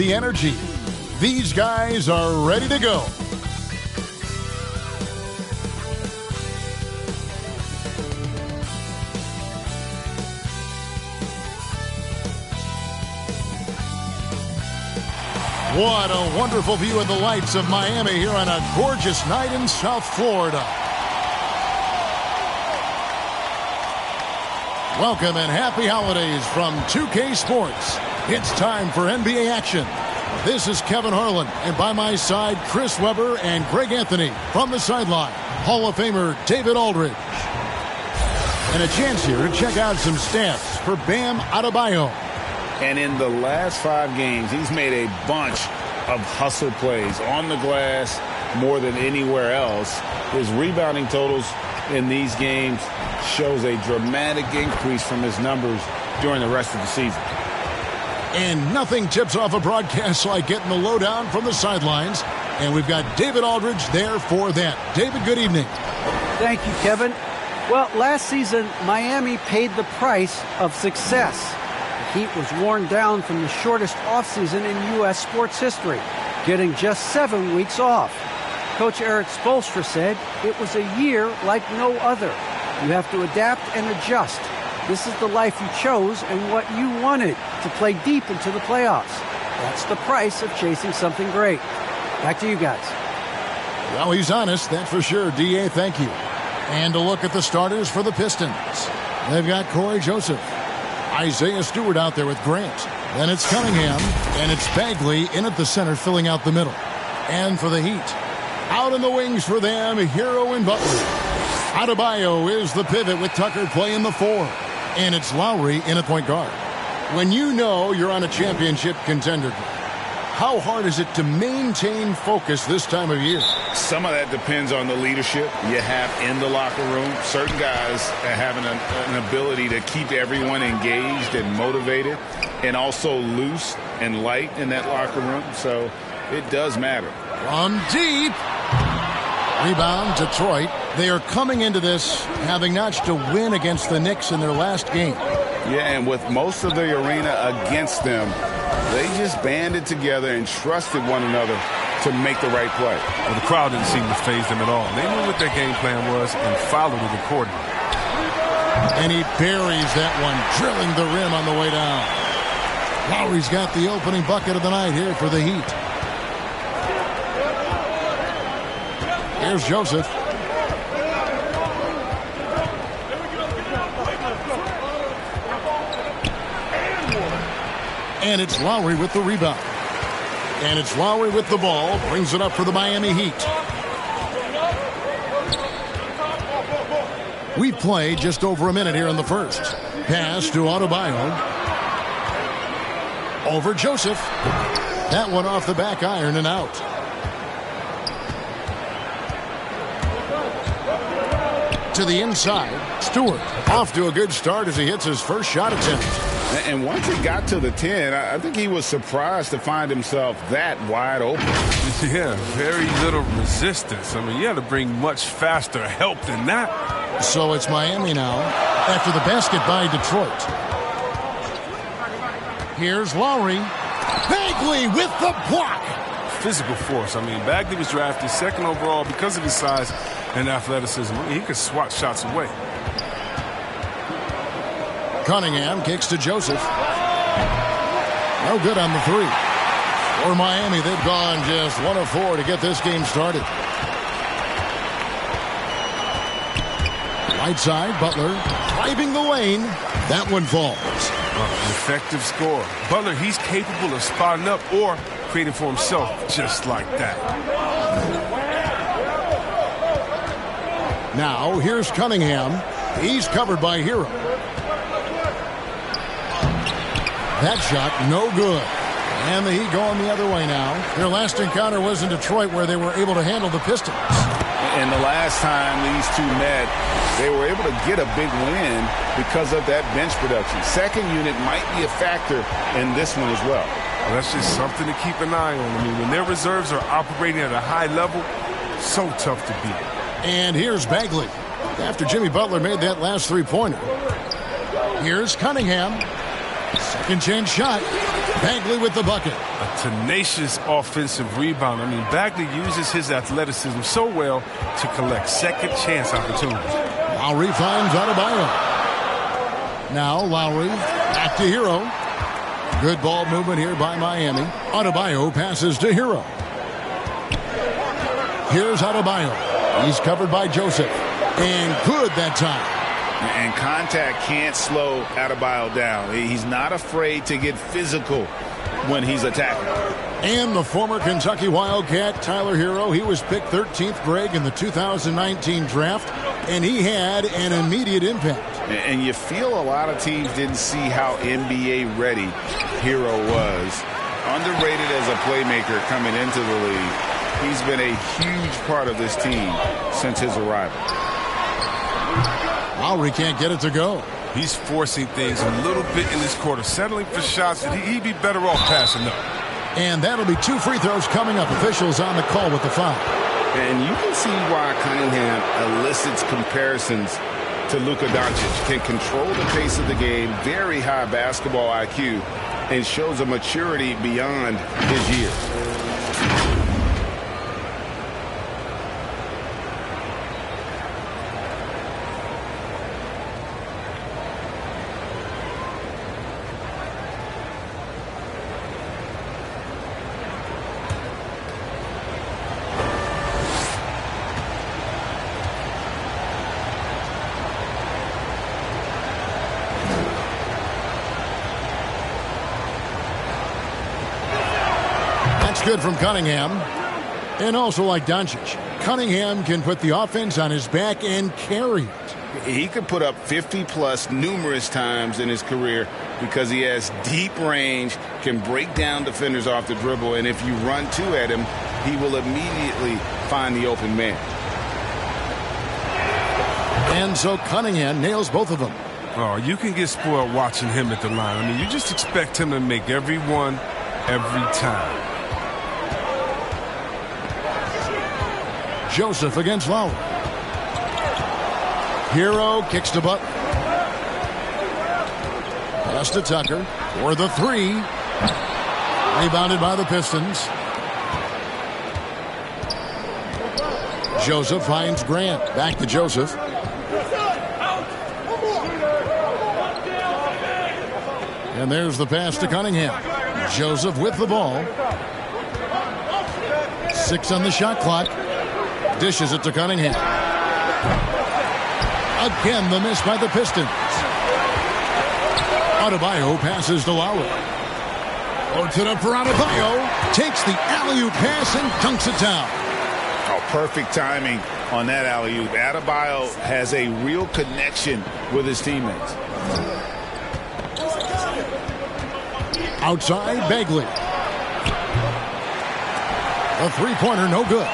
the energy. These guys are ready to go. What a wonderful view of the lights of Miami here on a gorgeous night in South Florida. Welcome and happy holidays from 2K Sports. It's time for NBA action. This is Kevin Harlan, and by my side, Chris Webber and Greg Anthony. From the sideline, Hall of Famer David Aldridge. And a chance here to check out some stats for Bam Adebayo. And in the last 5 games, he's made a bunch of hustle plays on the glass more than anywhere else. His rebounding totals in these games shows a dramatic increase from his numbers during the rest of the season. And nothing tips off a broadcast like getting the lowdown from the sidelines. And we've got David Aldridge there for that. David, good evening. Thank you, Kevin. Well, last season, Miami paid the price of success. The Heat was worn down from the shortest offseason in U.S. sports history, getting just 7 weeks off. Coach Eric Spoelstra said it was a year like no other. You have to adapt and adjust. This is the life you chose and what you wanted, to play deep into the playoffs. That's the price of chasing something great. Back to you guys. Well, he's honest, that's for sure. D.A., thank you. And a look at the starters for the Pistons. They've got Corey Joseph, Isaiah Stewart out there with Grant. Then it's Cunningham, and it's Bagley in at the center filling out the middle. And for the Heat, out in the wings for them, Hero and Butler. Adebayo is the pivot with Tucker playing the 4. And it's Lowry in at point guard. When you know you're on a championship contender, how hard is it to maintain focus this time of year? Some of that depends on the leadership you have in the locker room. Certain guys have an ability to keep everyone engaged and motivated and also loose and light in that locker room. So it does matter. On deep. Rebound, Detroit. They are coming into this having notched a win against the Knicks in their last game. Yeah, and with most of the arena against them, they just banded together and trusted one another to make the right play. Well, the crowd didn't seem to faze them at all. They knew what their game plan was and followed it accordingly. And he buries that one, drilling the rim on the way down. Lowry's got the opening bucket of the night here for the Heat. Here's Joseph. And it's Lowry with the rebound. And it's Lowry with the ball. Brings it up for the Miami Heat. We play just over a minute here in the first. Pass to Adebayo. Over Joseph. That one off the back iron and out. To the inside. Stewart off to a good start as he hits his first shot attempt. And once he got to the 10, I think he was surprised to find himself that wide open. Yeah, very little resistance. I mean, you had to bring much faster help than that. So it's Miami now after the basket by Detroit. Here's Lowry. Bagley with the block. Physical force. I mean, Bagley was drafted 2nd overall because of his size and athleticism. I mean, he could swat shots away. Cunningham kicks to Joseph. No good on the 3. For Miami, they've gone just 1 of 4 to get this game started. Right side, Butler driving the lane. That one falls. An effective score. Butler, he's capable of spotting up or creating for himself just like that. Now, here's Cunningham. He's covered by Hero. That shot, no good. And the Heat going the other way now. Their last encounter was in Detroit where they were able to handle the Pistons. And the last time these two met, they were able to get a big win because of that bench production. Second unit might be a factor in this one as well. Well, that's just something to keep an eye on. I mean, when their reserves are operating at a high level, so tough to beat. And here's Bagley. After Jimmy Butler made that last 3-pointer. Here's Cunningham. Second chance shot. Bagley with the bucket. A tenacious offensive rebound. I mean, Bagley uses his athleticism so well to collect second chance opportunities. Lowry finds Adebayo. Now Lowry back to Hero. Good ball movement here by Miami. Adebayo passes to Hero. Here's Adebayo. He's covered by Joseph. And good that time. And contact can't slow Adebayo down. He's not afraid to get physical when he's attacking. And the former Kentucky Wildcat, Tyler Hero, he was picked 13th, Greg, in the 2019 draft, and he had an immediate impact. And you feel a lot of teams didn't see how NBA ready Hero was. Underrated as a playmaker coming into the league. He's been a huge part of this team since his arrival. Lowry can't get it to go. He's forcing things a little bit in this quarter, settling for shots that he'd be better off passing up. And that'll be 2 free throws coming up. Officials on the call with the foul. And you can see why Cunningham elicits comparisons to Luka Doncic. Can control the pace of the game, very high basketball IQ, and shows a maturity beyond his years. Good from Cunningham. And also like Doncic, Cunningham can put the offense on his back and carry it. He could put up 50-plus numerous times in his career because he has deep range, can break down defenders off the dribble, and if you run two at him, he will immediately find the open man. And so Cunningham nails both of them. Oh, you can get spoiled watching him at the line. I mean, you just expect him to make every one, every time. Joseph against Lowry. Hero kicks to Butler. Pass to Tucker for the three. Rebounded by the Pistons. Joseph finds Grant. Back to Joseph. And there's the pass to Cunningham. Joseph with the ball. 6 on the shot clock. Dishes it to Cunningham. Again, the miss by the Pistons. Adebayo passes to Lowry. Puts it up for Adebayo. Takes the alley-oop pass and dunks it down. Oh, perfect timing on that alley-oop. Adebayo has a real connection with his teammates. Outside, Bagley. A three-pointer, no good.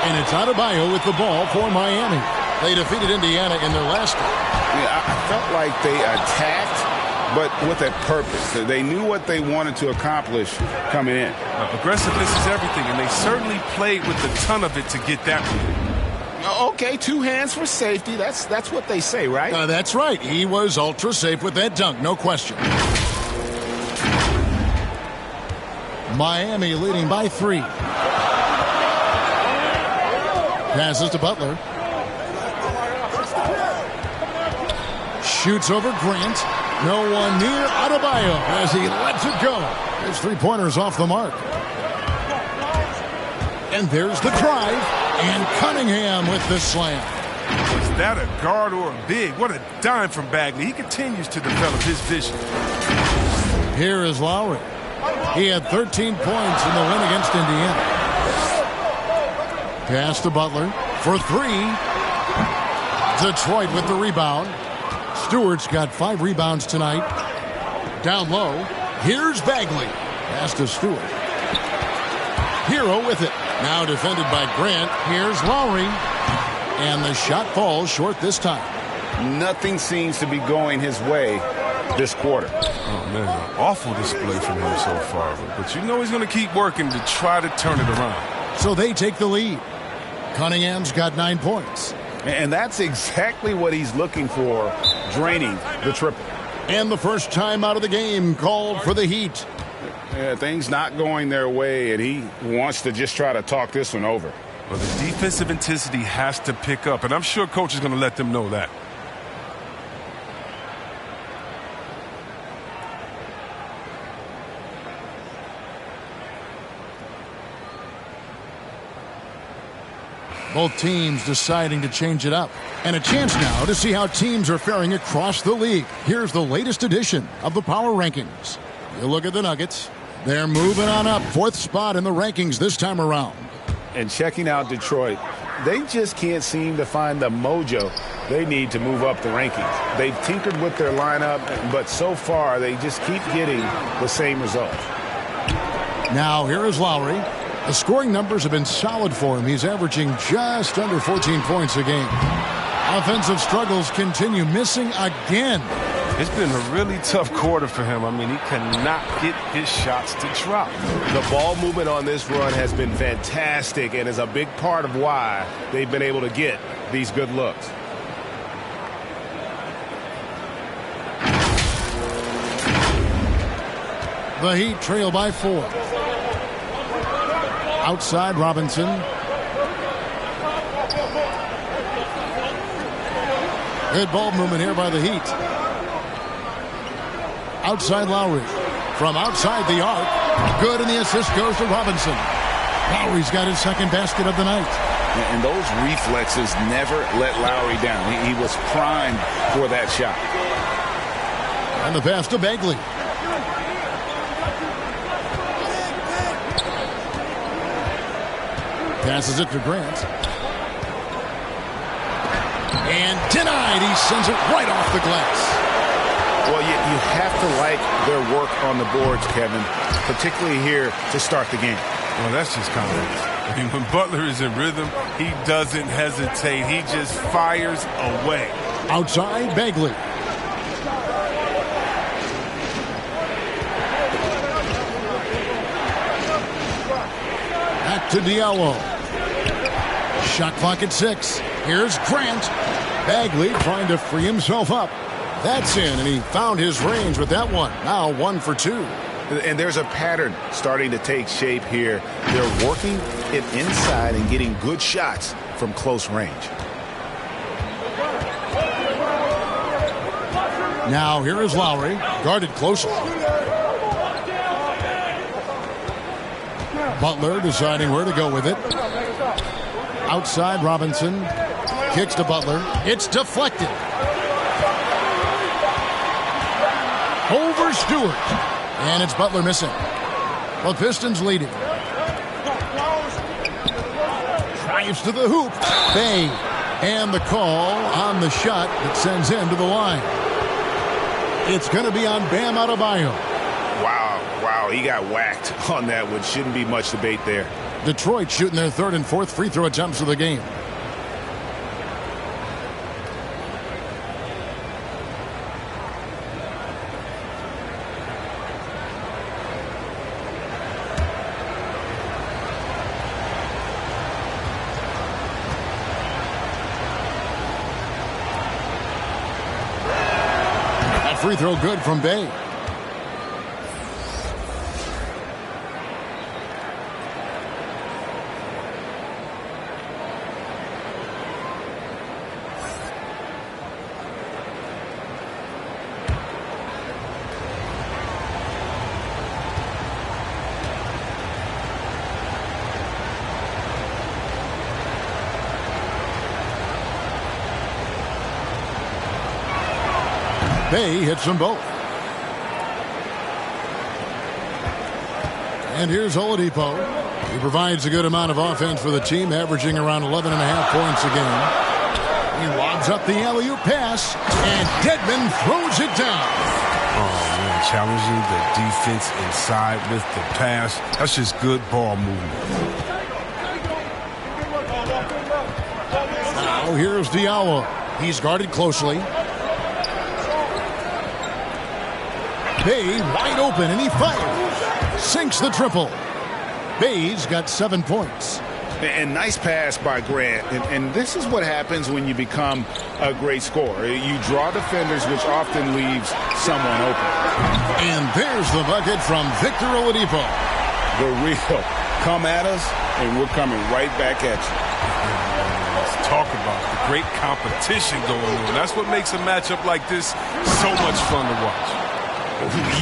And it's Adebayo with the ball for Miami. They defeated Indiana in their last game. Yeah, I felt like they attacked, but with a purpose. They knew what they wanted to accomplish coming in. Aggressiveness is everything, and they certainly played with a ton of it to get that one. Okay, 2 hands for safety. That's what they say, right? That's right. He was ultra safe with that dunk, no question. Miami leading by 3. Passes to Butler. Shoots over Grant. No one near Adebayo as he lets it go. His three-pointer's off the mark. And there's the drive. And Cunningham with the slam. Was that a guard or a big? What a dime from Bagley. He continues to develop his vision. Here is Lowry. He had 13 points in the win against Indiana. Pass to Butler for 3. Detroit with the rebound. Stewart's got 5 rebounds tonight. Down low. Here's Bagley. Pass to Stewart. Hero with it. Now defended by Grant. Here's Lowry. And the shot falls short this time. Nothing seems to be going his way this quarter. Oh, man, an awful display from him so far. But you know he's going to keep working to try to turn it around. So they take the lead. Cunningham's got 9 points. And that's exactly what he's looking for, draining the triple. And the first time out of the game called for the Heat. Yeah, things not going their way, and he wants to just try to talk this one over. Well, the defensive intensity has to pick up, and I'm sure coach is going to let them know that. Both teams deciding to change it up. And a chance now to see how teams are faring across the league. Here's the latest edition of the Power Rankings. You look at the Nuggets. They're moving on up. 4th spot in the rankings this time around. And checking out Detroit, they just can't seem to find the mojo they need to move up the rankings. They've tinkered with their lineup, but so far they just keep getting the same result. Now here is Lowry. The scoring numbers have been solid for him. He's averaging just under 14 points a game. Offensive struggles continue, missing again. It's been a really tough quarter for him. I mean, he cannot get his shots to drop. The ball movement on this run has been fantastic and is a big part of why they've been able to get these good looks. The Heat trail by 4. Outside Robinson. Good ball movement here by the Heat. Outside Lowry. From outside the arc. Good, and the assist goes to Robinson. Lowry's got his second basket of the night. And those reflexes never let Lowry down. He was primed for that shot. And the pass to Bagley. Passes it to Grant. And denied. He sends it right off the glass. Well, you have to like their work on the boards, Kevin, particularly here to start the game. Well, that's just confidence. I mean, when Butler is in rhythm, he doesn't hesitate. He just fires away. Outside Bagley. Back to Diallo. Shot clock at 6. Here's Grant. Bagley trying to free himself up. That's in, and he found his range with that one. Now 1 for 2. And there's a pattern starting to take shape here. They're working it inside and getting good shots from close range. Now here is Lowry, guarded closely. Butler deciding where to go with it. Outside Robinson. Kicks to Butler. It's deflected. Over Stewart. And it's Butler missing. The Pistons leading. Drives to the hoop. Bay. And the call on the shot that sends him to the line. It's going to be on Bam Adebayo. Wow, he got whacked on that one. Shouldn't be much debate there. Detroit shooting their 3rd and 4th free throw attempts of the game. That free throw good from Bay. Bay hits them both. And here's Oladipo. He provides a good amount of offense for the team, averaging around 11.5 points a game. He lobs up the alley-oop pass, and Dedmon throws it down. Oh, man, challenging the defense inside with the pass. That's just good ball movement. Now here's Diallo. He's guarded closely. Bay wide open, and he fires. Sinks the triple. Bay's got 7 points. And nice pass by Grant. And this is what happens when you become a great scorer. You draw defenders, which often leaves someone open. And there's the bucket from Victor Oladipo. The real come at us, and we're coming right back at you. Let's talk about the great competition going on. That's what makes a matchup like this so much fun to watch.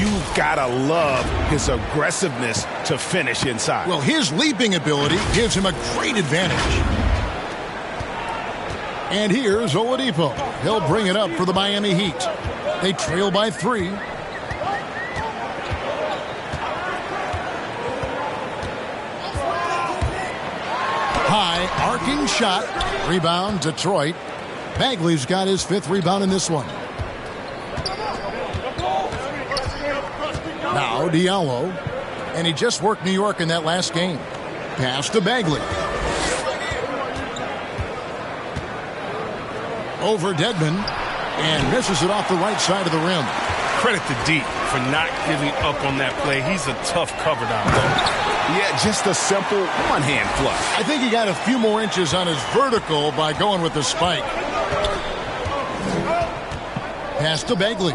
You've got to love his aggressiveness to finish inside. Well, his leaping ability gives him a great advantage. And here's Oladipo. He'll bring it up for the Miami Heat. They trail by 3. High arcing shot. Rebound, Detroit. Bagley's got his 5th rebound in this one. Now Diallo, and he just worked New York in that last game. Pass to Bagley. Over Dedmon, and misses it off the right side of the rim. Credit to D for not giving up on that play. He's a tough cover down there. Yeah, just a simple one-hand flush. I think he got a few more inches on his vertical by going with the spike. Pass to Bagley.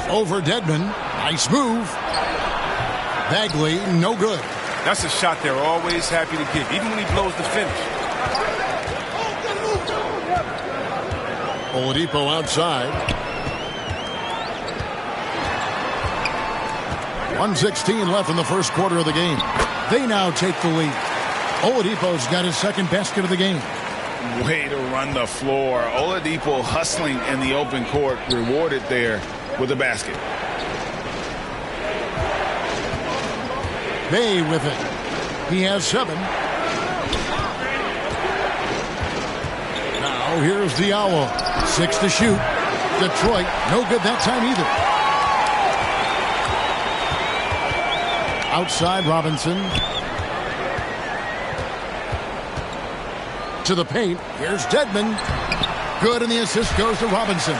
Over Dedmon. Nice move. Bagley, no good. That's a shot they're always happy to give, even when he blows the finish. Oladipo outside. 1:16 left in the first quarter of the game. They now take the lead. Oladipo's got his 2nd basket of the game. Way to run the floor. Oladipo hustling in the open court, rewarded there with a basket. Bay with it. He has 7. Now here's Diallo. 6 to shoot. Detroit, no good that time either. Outside Robinson. To the paint. Here's Dedmon. Good, and the assist goes to Robinson.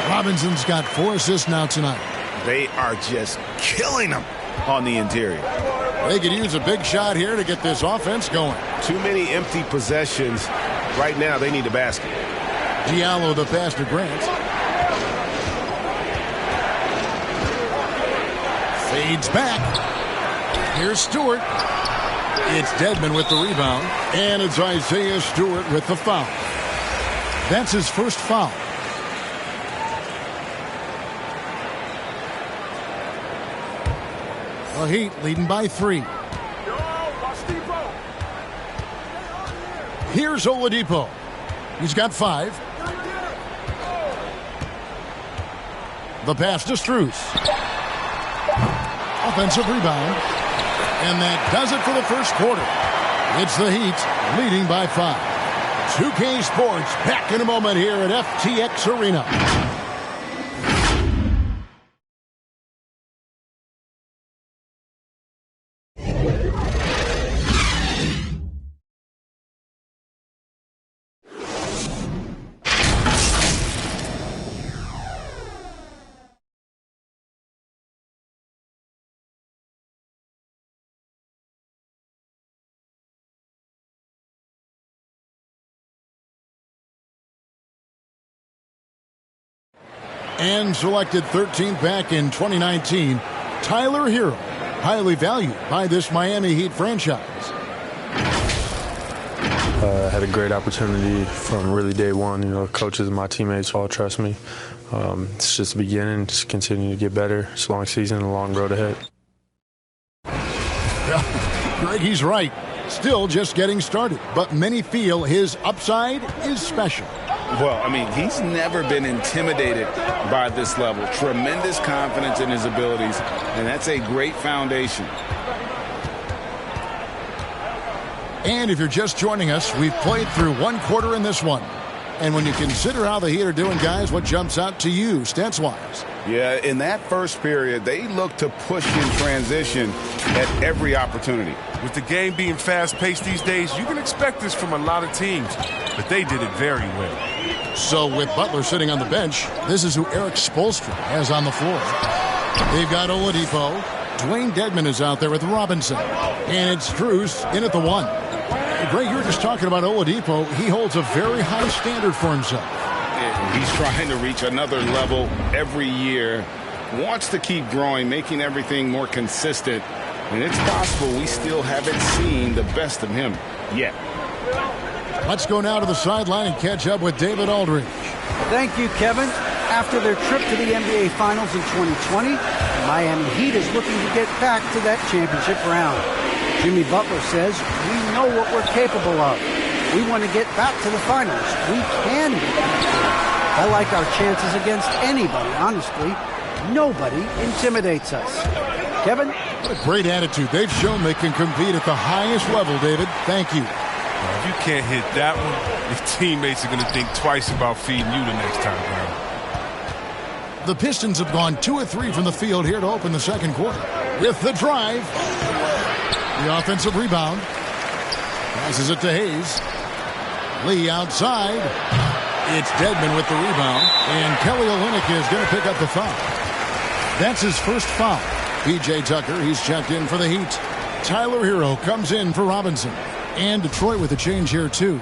Robinson's got 4 assists now tonight. They are just killing them on the interior. They could use a big shot here to get this offense going. Too many empty possessions. Right now, they need a basket. Diallo the pass to Grant. Fades back. Here's Stewart. It's Dedmon with the rebound. And it's Isaiah Stewart with the foul. That's his first foul. The Heat leading by 3. Here's Oladipo. He's got 5. The pass to Strus. Offensive rebound. And that does it for the first quarter. It's the Heat leading by 5. 2K Sports back in a moment here at FTX Arena. And selected 13th back in 2019, Tyler Hero, highly valued by this Miami Heat franchise. Had a great opportunity from really day one. You know, coaches and my teammates all trust me. It's just the beginning, just continue to get better. It's a long season, a long road ahead. Well, Greg, he's right. Still just getting started, but many feel his upside is special. Well, I mean, he's never been intimidated by this level. Tremendous confidence in his abilities, and that's a great foundation. And if you're just joining us, we've played through 1 quarter in this one. And when you consider how the Heat are doing, guys, what jumps out to you, stats-wise? Yeah, in that first period, they looked to push in transition at every opportunity. With the game being fast-paced these days, you can expect this from a lot of teams, but they did it very well. So with Butler sitting on the bench, this is who Eric Spoelstra has on the floor. They've got Oladipo. Dwayne Dedmon is out there with Robinson. And it's Strus in at the 1. Greg, you were just talking about Oladipo. He holds a very high standard for himself. He's trying to reach another level every year. Wants to keep growing, making everything more consistent. And it's possible we still haven't seen the best of him yet. Let's go now to the sideline and catch up with David Aldridge. Thank you, Kevin. After their trip to the NBA Finals in 2020, the Miami Heat is looking to get back to that championship round. Jimmy Butler says, we know what we're capable of. We want to get back to the finals. We can get back there. I like our chances against anybody, honestly. Nobody intimidates us. Kevin? What a great attitude. They've shown they can compete at the highest level, David. Thank you. If you can't hit that one, your teammates are going to think twice about feeding you the next time around. The Pistons have gone 2 of 3 from the field here to open the second quarter. With the drive, the offensive rebound. Passes it to Hayes. Lee outside. It's Dedmon with the rebound. And Kelly Olynyk is going to pick up the foul. That's his first foul. P.J. Tucker, he's checked in for the Heat. Tyler Hero comes in for Robinson. And Detroit with a change here, too.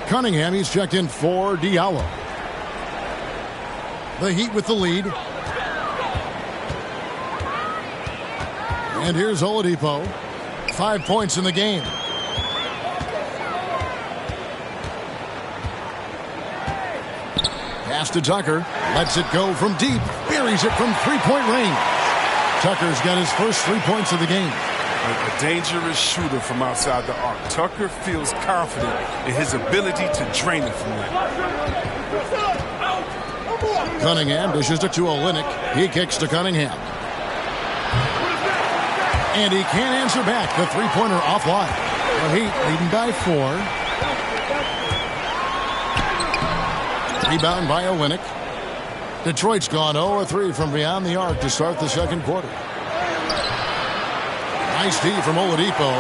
Cunningham, he's checked in for Diallo. The Heat with the lead. And here's Oladipo. 5 points in the game. Pass to Tucker. Lets it go from deep. Buries it from three-point range. Tucker's got his first 3 points of the game. A dangerous shooter from outside the arc. Tucker feels confident in his ability to drain it from there. Cunningham dishes it to Olynyk. He kicks to Cunningham. And he can't answer back. The three-pointer offline. The Heat leading by 4. Rebound by Olynyk. Detroit's gone 0-3 from beyond the arc to start the second quarter. Nice D from Oladipo.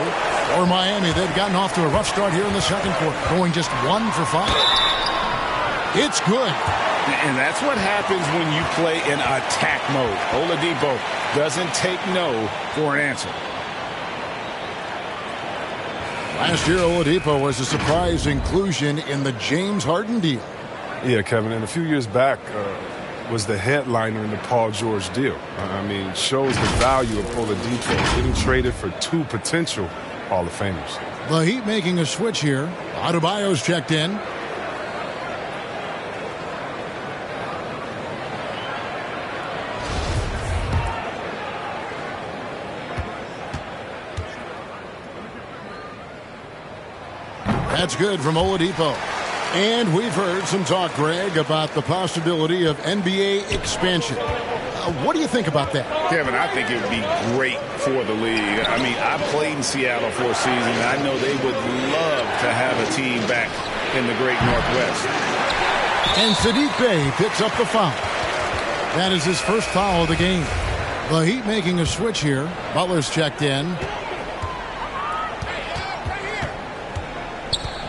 For Miami, they've gotten off to a rough start here in the second quarter, going just 1 for 5. It's good. And that's what happens when you play in attack mode. Oladipo doesn't take no for an answer. Last year, Oladipo was a surprise inclusion in the James Harden deal. Yeah, Kevin, and a few years back was the headliner in the Paul George deal. I mean, shows the value of Oladipo getting traded for 2 potential Hall of Famers. The Heat making a switch here. Adebayo's checked in. That's good from Oladipo. And we've heard some talk, Greg, about the possibility of NBA expansion. What do you think about that? Kevin, I think it would be great for the league. I mean, I played in Seattle for a season, and I know they would love to have a team back in the Great Northwest. And Sadiq Bey picks up the foul. That is his first foul of the game. The Heat making a switch here. Butler's checked in.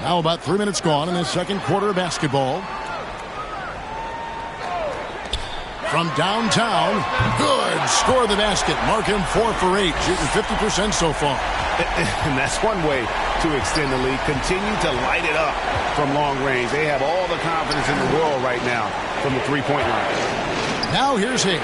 Now about 3 minutes gone in the second quarter of basketball. From downtown, good. Score the basket. Mark him 4 for 8, shooting 50% so far. And that's one way to extend the lead. Continue to light it up from long range. They have all the confidence in the world right now from the three-point line. Now here's Hayes.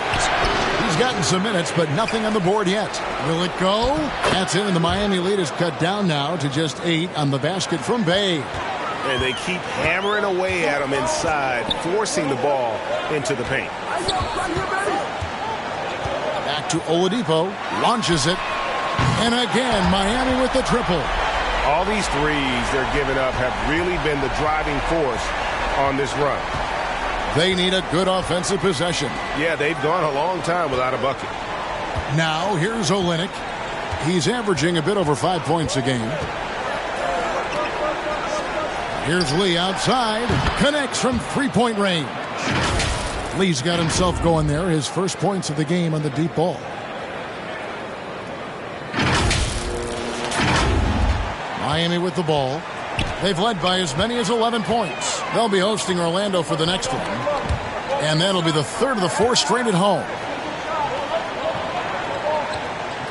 He's gotten some minutes, but nothing on the board yet. Will it go? That's it, and the Miami lead is cut down now to just 8 on the basket from Bey. And they keep hammering away at him inside, forcing the ball into the paint. Back to Oladipo. Launches it. And again, Miami with the triple. All these threes they're giving up have really been the driving force on this run. They need a good offensive possession. Yeah, they've gone a long time without a bucket. Now, here's Olynyk. He's averaging a bit over 5 points a game. Here's Lee outside. Connects from three-point range. Lee's got himself going there. His first points of the game on the deep ball. Miami with the ball. They've led by as many as 11 points. They'll be hosting Orlando for the next one. And that'll be the third of the 4 straight at home.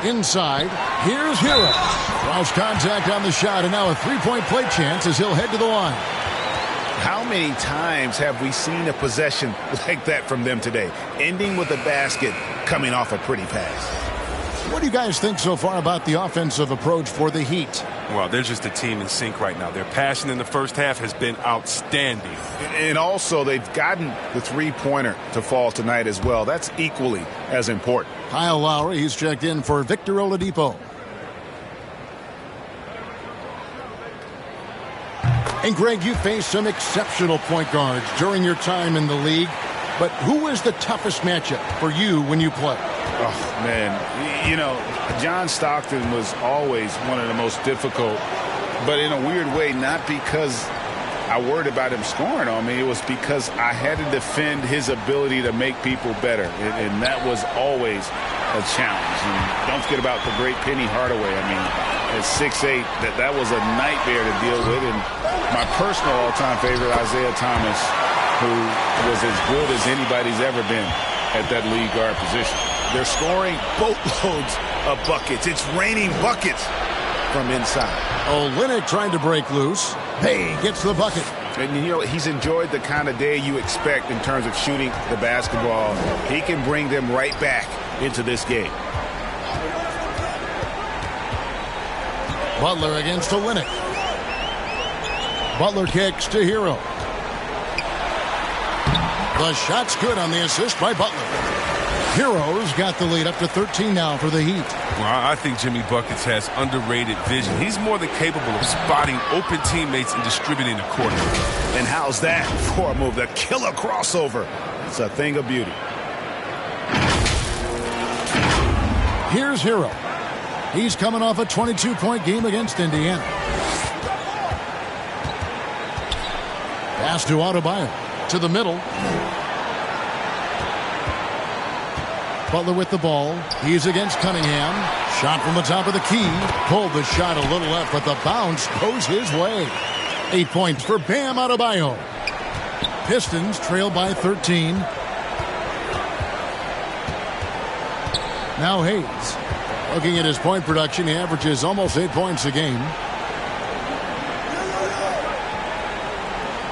Inside, here's Hero. Cross contact on the shot, and now a three-point play chance as he'll head to the line. How many times have we seen a possession like that from them today? Ending with a basket, coming off a pretty pass. What do you guys think so far about the offensive approach for the Heat? Well, they're just a team in sync right now. Their passion in the first half has been outstanding. And also, they've gotten the three-pointer to fall tonight as well. That's equally as important. Kyle Lowry, he's checked in for Victor Oladipo. And Greg, you faced some exceptional point guards during your time in the league. But who was the toughest matchup for you when you played? Oh, man. You know, John Stockton was always one of the most difficult, but in a weird way, not because I worried about him scoring on me. It was because I had to defend his ability to make people better, and that was always a challenge. And don't forget about the great Penny Hardaway. I mean, at 6'8", that was a nightmare to deal with. And my personal all-time favorite, Isaiah Thomas, who was as good as anybody's ever been at that lead guard position. They're scoring boatloads of buckets. It's raining buckets from inside. Olynyk trying to break loose. Hey, gets the bucket. And, you know, he's enjoyed the kind of day you expect in terms of shooting the basketball. He can bring them right back into this game. Butler against Olynyk. Butler kicks to Hero. The shot's good on the assist by Butler. Hero's got the lead up to 13 now for the Heat. Well, I think Jimmy Buckets has underrated vision. He's more than capable of spotting open teammates and distributing the court. And how's that for a move? The killer crossover. It's a thing of beauty. Here's Hero. He's coming off a 22-point game against Indiana. Pass to Adebayo. To the middle. Butler with the ball. He's against Cunningham. Shot from the top of the key. Pulled the shot a little left, but the bounce goes his way. 8 points for Bam Adebayo. Pistons trail by 13. Now Hayes. Looking at his point production, he averages almost 8 points a game.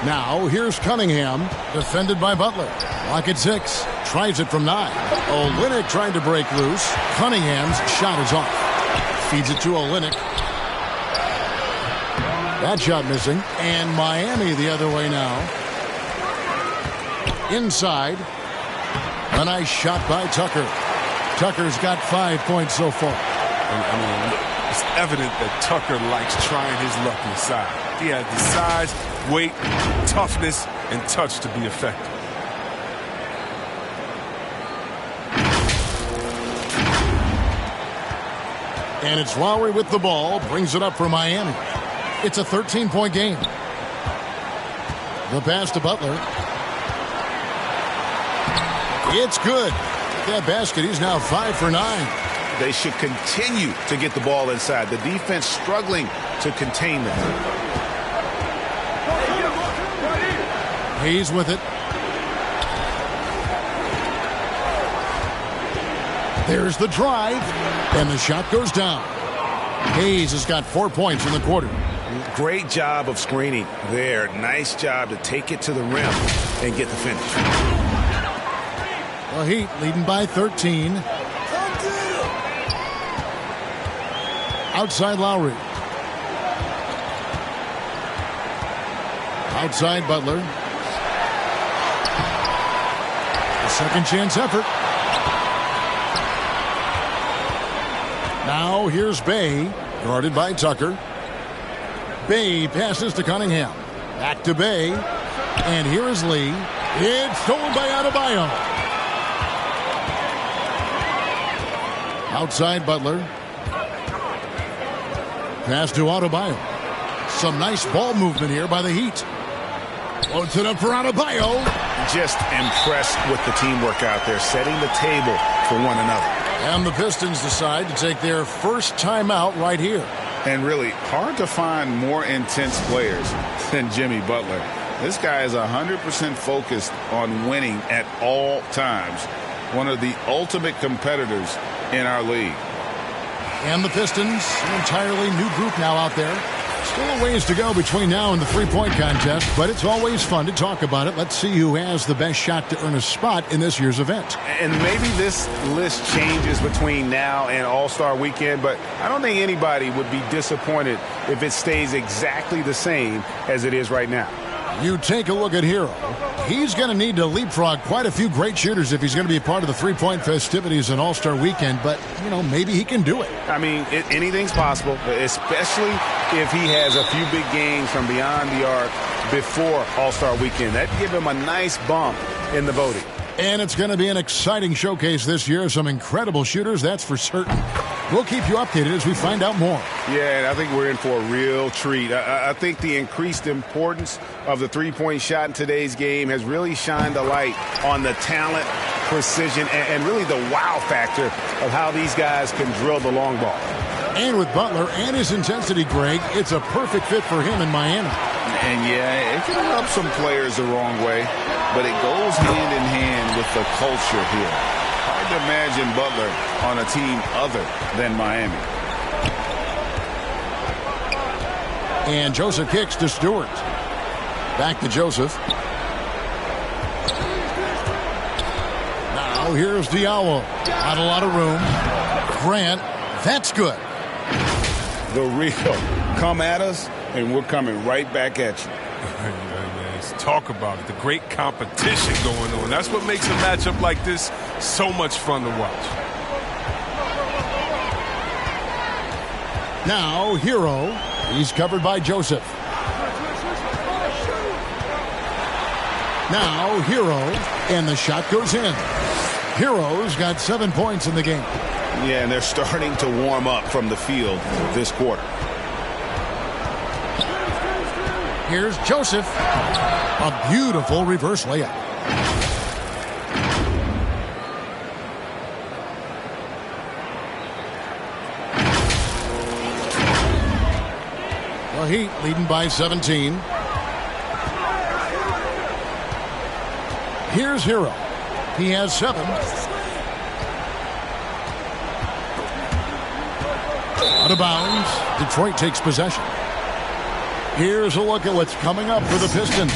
Now, here's Cunningham, defended by Butler. Lock at 6. Tries it from 9. Olynyk trying to break loose. Cunningham's shot is off. Feeds it to Olynyk. That shot missing. And Miami the other way now. Inside. A nice shot by Tucker. Tucker's got 5 points so far. I mean, it's evident that Tucker likes trying his luck inside. He has the size, weight, toughness, and touch to be effective. And it's Lowry with the ball, brings it up for Miami. It's a 13-point game. The pass to Butler. It's good. That basket, he's now 5 for 9. They should continue to get the ball inside. The defense struggling to contain them. Hayes with it. There's the drive. And the shot goes down. Hayes has got 4 points in the quarter. Great job of screening there. Nice job to take it to the rim and get the finish. The Heat leading by 13. Outside Lowry. Outside Butler. A second chance effort. Now here's Bay, guarded by Tucker. Bay passes to Cunningham. Back to Bay. And here is Lee. It's stolen by Adebayo. Outside Butler. Pass to Adebayo. Some nice ball movement here by the Heat. Floats it up for Adebayo. Just impressed with the teamwork out there, setting the table for one another. And the Pistons decide to take their first timeout right here. And really, hard to find more intense players than Jimmy Butler. This guy is 100% focused on winning at all times. One of the ultimate competitors in our league. And the Pistons, an entirely new group now out there. Still a ways to go between now and the three-point contest, but it's always fun to talk about it. Let's see who has the best shot to earn a spot in this year's event. And maybe this list changes between now and All-Star Weekend, but I don't think anybody would be disappointed if it stays exactly the same as it is right now. You take a look at Hero. He's going to need to leapfrog quite a few great shooters if he's going to be a part of the three-point festivities in All-Star Weekend, but, maybe he can do it. I mean, anything's possible, especially if he has a few big games from beyond the arc before All-Star Weekend. That'd give him a nice bump in the voting. And it's going to be an exciting showcase this year. Some incredible shooters, that's for certain. We'll keep you updated as we find out more. Yeah, and I think we're in for a real treat. I think the increased importance of the three-point shot in today's game has really shined a light on the talent, precision, and really the wow factor of how these guys can drill the long ball. And with Butler and his intensity, Greg, it's a perfect fit for him in Miami. And yeah, it can rub some players the wrong way, but it goes hand in hand with the culture here. Hard to imagine Butler on a team other than Miami. And Joseph kicks to Stewart. Back to Joseph. Now here's Diallo. Not a lot of room. Grant, that's good. The real come at us, and we're coming right back at you. Talk about it. The great competition going on. That's what makes a matchup like this so much fun to watch. Now, Hero. He's covered by Joseph. Now, Hero. And the shot goes in. Hero's got 7 points in the game. Yeah, and they're starting to warm up from the field this quarter. Here's Joseph. A beautiful reverse layup. The Heat leading by 17. Here's Hero. He has 7. Out of bounds. Detroit takes possession. Here's a look at what's coming up for the Pistons.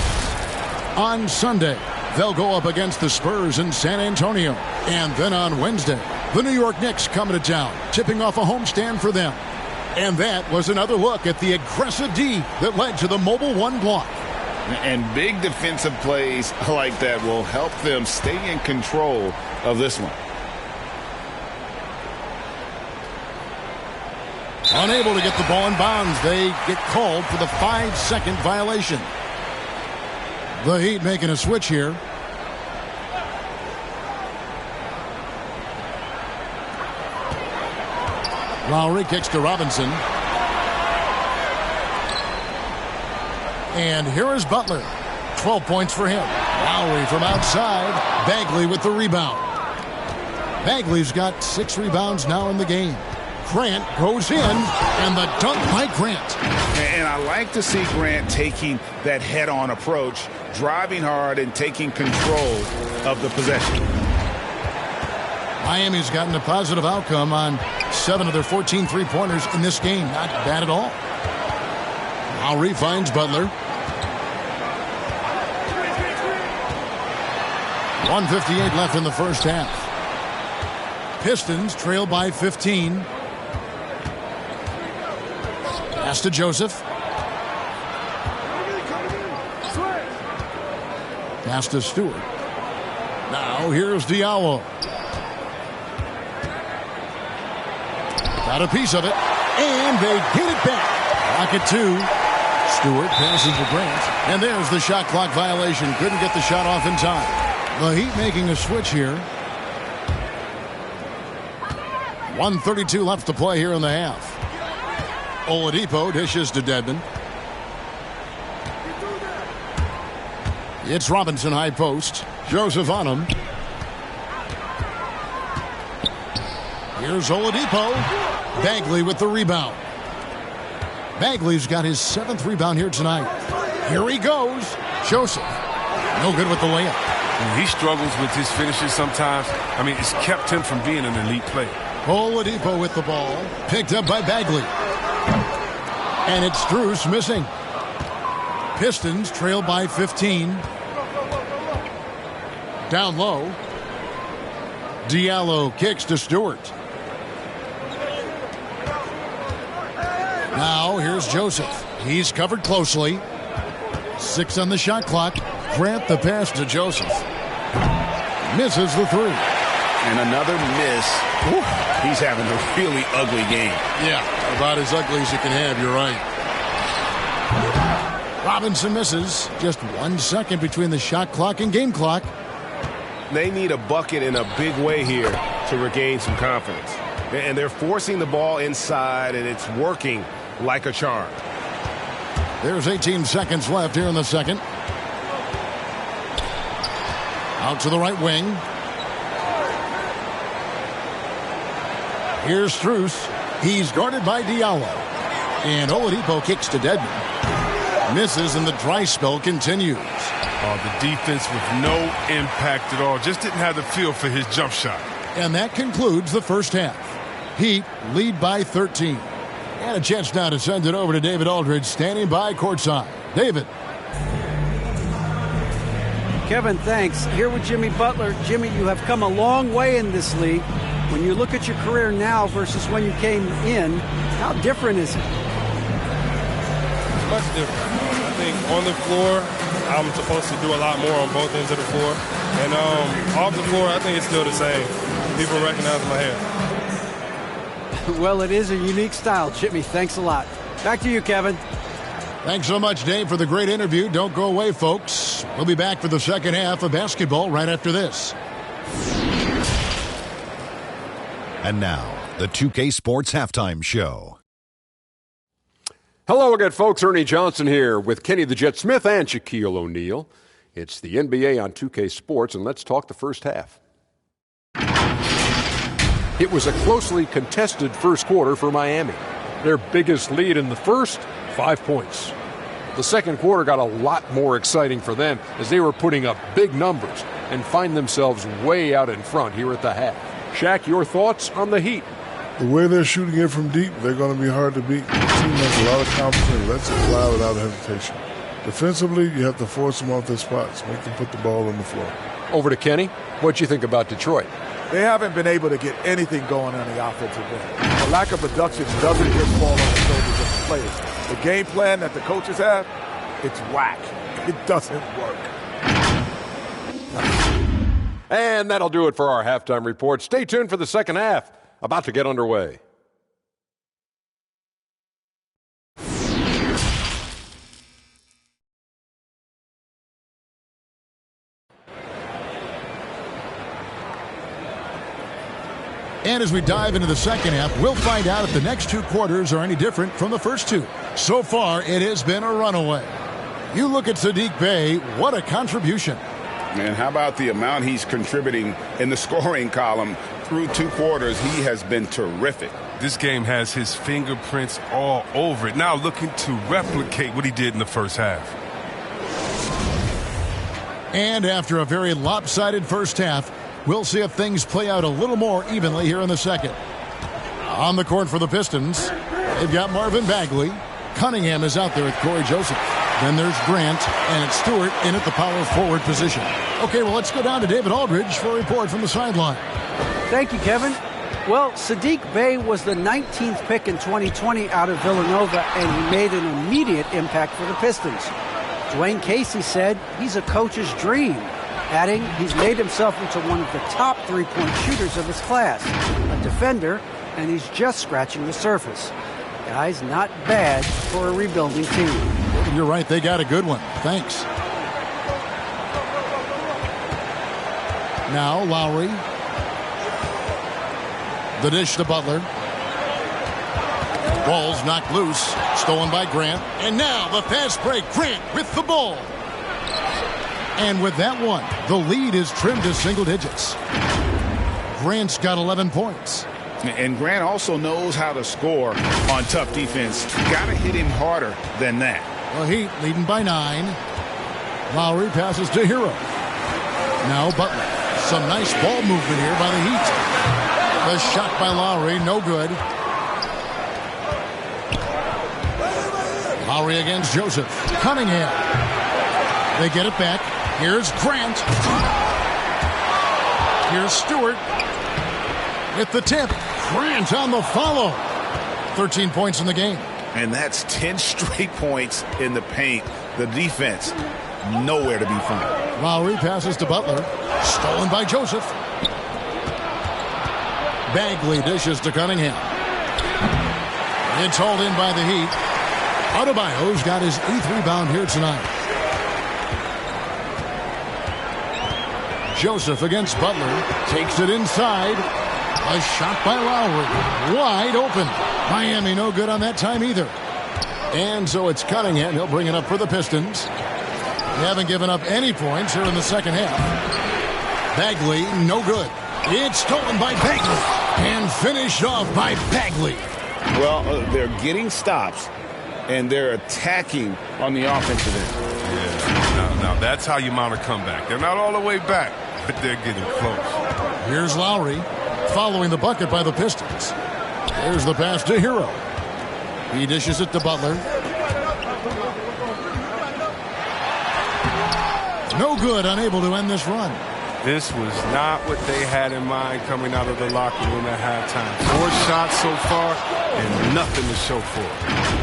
On Sunday, they'll go up against the Spurs in San Antonio. And then on Wednesday, the New York Knicks coming to town, tipping off a homestand for them. And that was another look at the aggressive D that led to the Mobile One block. And big defensive plays like that will help them stay in control of this one. Unable to get the ball in bounds. They get called for the 5-second violation. The Heat making a switch here. Lowry kicks to Robinson. And here is Butler. 12 points for him. Lowry from outside. Bagley with the rebound. Bagley's got 6 rebounds now in the game. Grant goes in, and the dunk by Grant. And I like to see Grant taking that head-on approach, driving hard and taking control of the possession. Miami's gotten a positive outcome on 7 of their 14 three-pointers in this game. Not bad at all. Lowry finds Butler. 1:58 left in the first half. Pistons trail by 15. Pass to Joseph. Pass to Stewart. Now here's Diallo. Got a piece of it. And they get it back. Rocket 2. Stewart passes to Grant. And there's the shot clock violation. Couldn't get the shot off in time. The Heat making a switch here. 1:32 left to play here in the half. Oladipo dishes to Dedmon. It's Robinson high post. Joseph on him. Here's Oladipo. Bagley with the rebound. Bagley's got his 7th rebound here tonight. Here he goes. Joseph. No good with the layup. He struggles with his finishes sometimes. I mean, it's kept him from being an elite player. Oladipo with the ball. Picked up by Bagley. And it's Strus missing. Pistons trail by 15. Down low. Diallo kicks to Stewart. Now here's Joseph. He's covered closely. 6 on the shot clock. Grant the pass to Joseph. Misses the 3. And another miss. Ooh, he's having a really ugly game. Yeah, about as ugly as you can have. You're right. Robinson misses. Just 1 second between the shot clock and game clock. They need a bucket in a big way here to regain some confidence. And they're forcing the ball inside, and it's working like a charm. There's 18 seconds left here in the second. Out to the right wing. Here's Strus. He's guarded by Diallo. And Oladipo kicks to Dedmon. Misses, and the dry spell continues. The defense with no impact at all. Just didn't have the feel for his jump shot. And that concludes the first half. Heat lead by 13. And a chance now to send it over to David Aldridge, standing by courtside. David. Kevin, thanks. Here with Jimmy Butler. Jimmy, you have come a long way in this league. When you look at your career now versus when you came in, how different is it? Much different. I think on the floor, I'm supposed to do a lot more on both ends of the floor. And off the floor, I think it's still the same. People recognize my hair. Well, it is a unique style, Jimmy. Thanks a lot. Back to you, Kevin. Thanks so much, Dave, for the great interview. Don't go away, folks. We'll be back for the second half of basketball right after this. And now, the 2K Sports Halftime Show. Hello again, folks. Ernie Johnson here with Kenny the Jet Smith and Shaquille O'Neal. It's the NBA on 2K Sports, and let's talk the first half. It was a closely contested first quarter for Miami. Their biggest lead in the first, 5 points. The second quarter got a lot more exciting for them as they were putting up big numbers and find themselves way out in front here at the half. Shaq, your thoughts on the Heat? The way they're shooting it from deep, they're going to be hard to beat. The team has a lot of confidence and lets it fly without hesitation. Defensively, you have to force them off their spots, make them put the ball on the floor. Over to Kenny. What you think about Detroit? They haven't been able to get anything going on the offensive end. The lack of production doesn't just fall on the shoulders of the players. The game plan that the coaches have, it's whack. It doesn't work. And that'll do it for our halftime report. Stay tuned for the second half, about to get underway. And as we dive into the second half, we'll find out if the next 2 quarters are any different from the first 2. So far, it has been a runaway. You look at Saddiq Bey, what a contribution. And how about the amount he's contributing in the scoring column through 2 quarters? He has been terrific. This game has his fingerprints all over it. Now looking to replicate what he did in the first half. And after a very lopsided first half, we'll see if things play out a little more evenly here in the second. On the court for the Pistons, they've got Marvin Bagley. Cunningham is out there with Corey Joseph. Then there's Grant, and it's Stewart in at the power forward position. Okay, well, let's go down to David Aldridge for a report from the sideline. Thank you, Kevin. Well, Saddiq Bey was the 19th pick in 2020 out of Villanova, and he made an immediate impact for the Pistons. Dwayne Casey said he's a coach's dream, adding he's made himself into one of the top three-point shooters of his class, a defender, and he's just scratching the surface. Guy's not bad for a rebuilding team. You're right, they got a good one. Thanks. Now Lowry. The dish to Butler. Ball's knocked loose. Stolen by Grant. And now the fast break. Grant with the ball. And with that one, the lead is trimmed to single digits. Grant's got 11 points. And Grant also knows how to score on tough defense. Got to hit him harder than that. The Heat leading by 9. Lowry passes to Hero. Now Butler. Some nice ball movement here by the Heat. The shot by Lowry, no good. Lowry against Joseph. Cunningham. They get it back. Here's Grant. Here's Stewart with the tip. Grant on the follow. 13 points in the game. And that's 10 straight points in the paint. The defense, nowhere to be found. Lowry passes to Butler. Stolen by Joseph. Bagley dishes to Cunningham. It's hauled in by the Heat. Adebayo's got his 8th rebound here tonight. Joseph against Butler. Takes it inside. A shot by Lowry. Wide open. Miami no good on that time either. And so it's Cunningham. He'll bring it up for the Pistons. They haven't given up any points here in the second half. Bagley, no good. It's stolen by Bagley. And finished off by Bagley. Well, they're getting stops, and they're attacking on the offensive end. Yeah, now that's how you mount a comeback. They're not all the way back, but they're getting close. Here's Lowry following the bucket by the Pistons. There's the pass to Hero. He dishes it to Butler. No good, unable to end this run. This was not what they had in mind coming out of the locker room at halftime. 4 shots so far and nothing to show for it.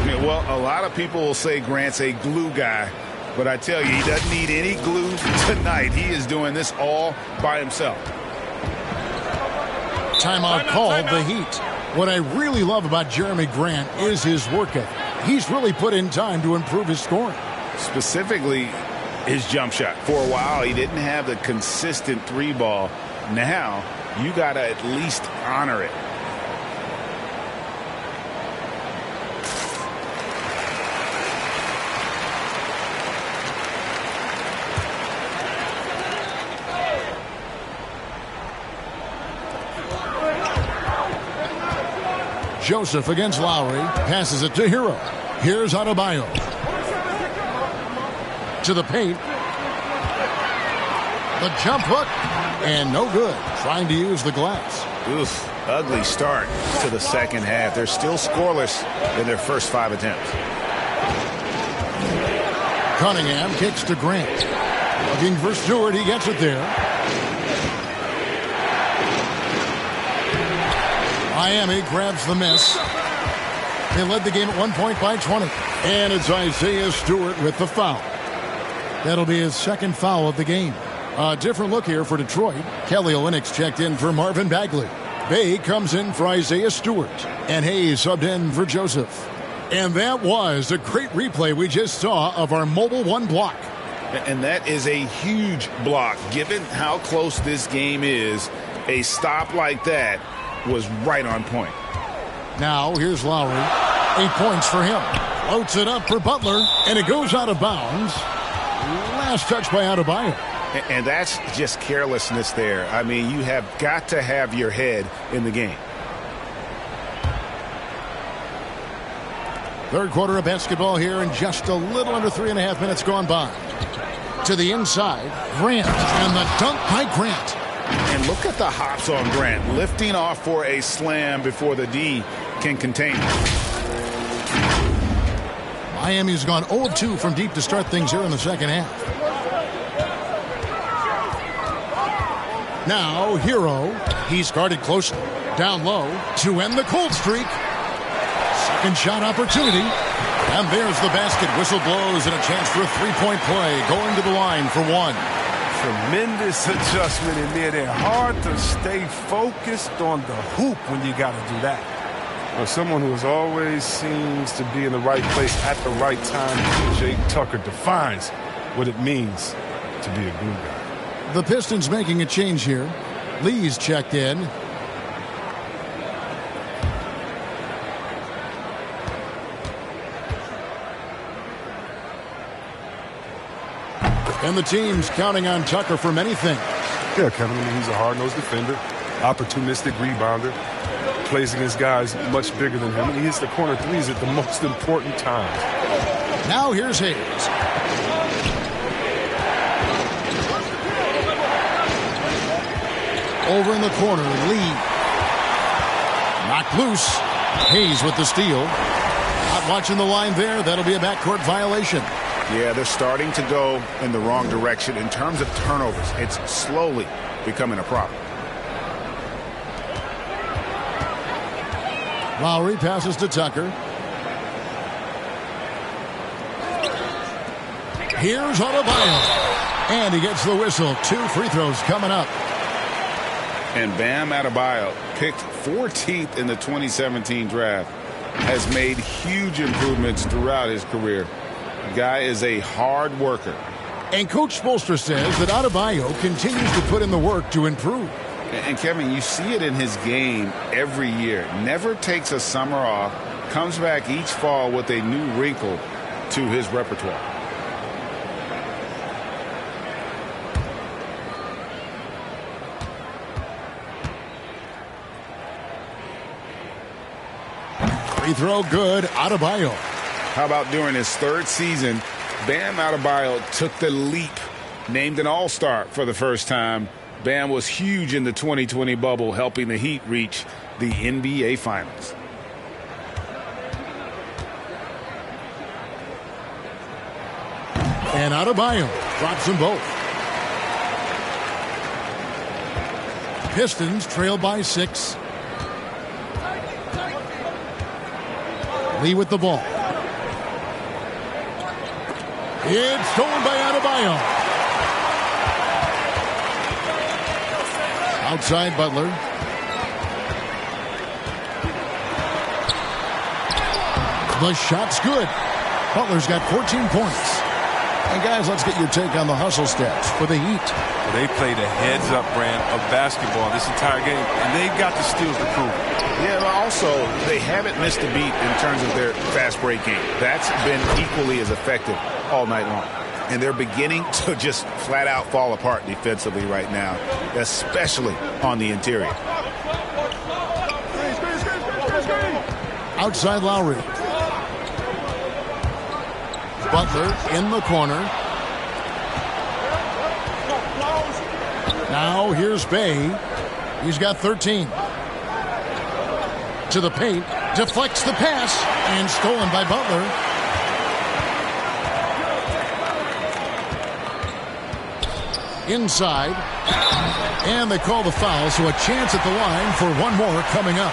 Yeah, well, a lot of people will say Grant's a glue guy, but I tell you, he doesn't need any glue tonight. He is doing this all by himself. Timeout called, the Heat. What I really love about Jeremy Grant is his work ethic. He's really put in time to improve his scoring. Specifically, his jump shot. For a while, he didn't have the consistent 3-ball. Now, you got to at least honor it. Joseph against Lowry. Passes it to Hero. Here's Adebayo. To the paint. The jump hook. And no good. Trying to use the glass. Oof. Ugly start to the second half. They're still scoreless in their first 5 attempts. Cunningham kicks to Grant. Looking for Stewart. He gets it there. Miami grabs the miss. They led the game at 1 point by 20. And it's Isaiah Stewart with the foul. That'll be his 2nd foul of the game. A different look here for Detroit. Kelly Olynyk's checked in for Marvin Bagley. Bay comes in for Isaiah Stewart. And Hayes subbed in for Joseph. And that was a great replay we just saw of our Mobile One block. And that is a huge block. Given how close this game is, a stop like that was right on point. Now here's Lowry. 8 points for him. Floats it up for Butler, and it goes out of bounds. Last touch by Adebayo. And that's just carelessness there. I mean, you have got to have your head in the game. Third quarter of basketball here, and just a little under 3.5 minutes gone by. To the inside, Grant, and the dunk by Grant. And look at the hops on Grant, lifting off for a slam before the D can contain him. Miami's gone 0-2 from deep to start things here in the second half. Now, Hero. He's guarded closely. Down low to end the cold streak. Second shot opportunity. And there's the basket. Whistle blows and a chance for a 3-point play. Going to the line for 1. Tremendous adjustment in there. They're hard to stay focused on the hoop when you got to do that. Well, someone who always seems to be in the right place at the right time, Jake Tucker, defines what it means to be a glue guy. The Pistons making a change here. Lee's checked in. And the team's counting on Tucker for many things. Yeah, Kevin, I mean, he's a hard-nosed defender, opportunistic rebounder, plays against guys much bigger than him, and he hits the corner threes at the most important times. Now here's Hayes. Over in the corner, Lee. knocked loose. Hayes with the steal. Not watching the line there. That'll be a backcourt violation. Yeah, they're starting to go in the wrong direction in terms of turnovers. It's slowly becoming a problem. Lowry passes to Tucker. Here's Adebayo. And he gets the whistle. 2 free throws coming up. And Bam Adebayo, picked 14th in the 2017 draft, has made huge improvements throughout his career. The guy is a hard worker. And Coach Spoelstra says that Adebayo continues to put in the work to improve. And Kevin, you see it in his game every year. Never takes a summer off, comes back each fall with a new wrinkle to his repertoire. Free throw good, Adebayo. How about during his 3rd season, Bam Adebayo took the leap, named an All-Star for the first time. Bam was huge in the 2020 bubble, helping the Heat reach the NBA Finals. And Adebayo drops them both. Pistons trail by 6. Lee with the ball. It's stolen by Adebayo. Outside Butler. The shot's good. Butler's got 14 points. And guys, let's get your take on the hustle stats for the Heat. Well, they played a heads-up brand of basketball this entire game, and they've got the steals to prove it. Yeah, but also, they haven't missed a beat in terms of their fast break game. That's been equally as effective all night long. And they're beginning to just flat-out fall apart defensively right now, especially on the interior. Outside Lowry. Butler in the corner. Now here's Bay. He's got 13. To the paint. Deflects the pass. And stolen by Butler. Inside. And they call the foul, so a chance at the line for one more coming up.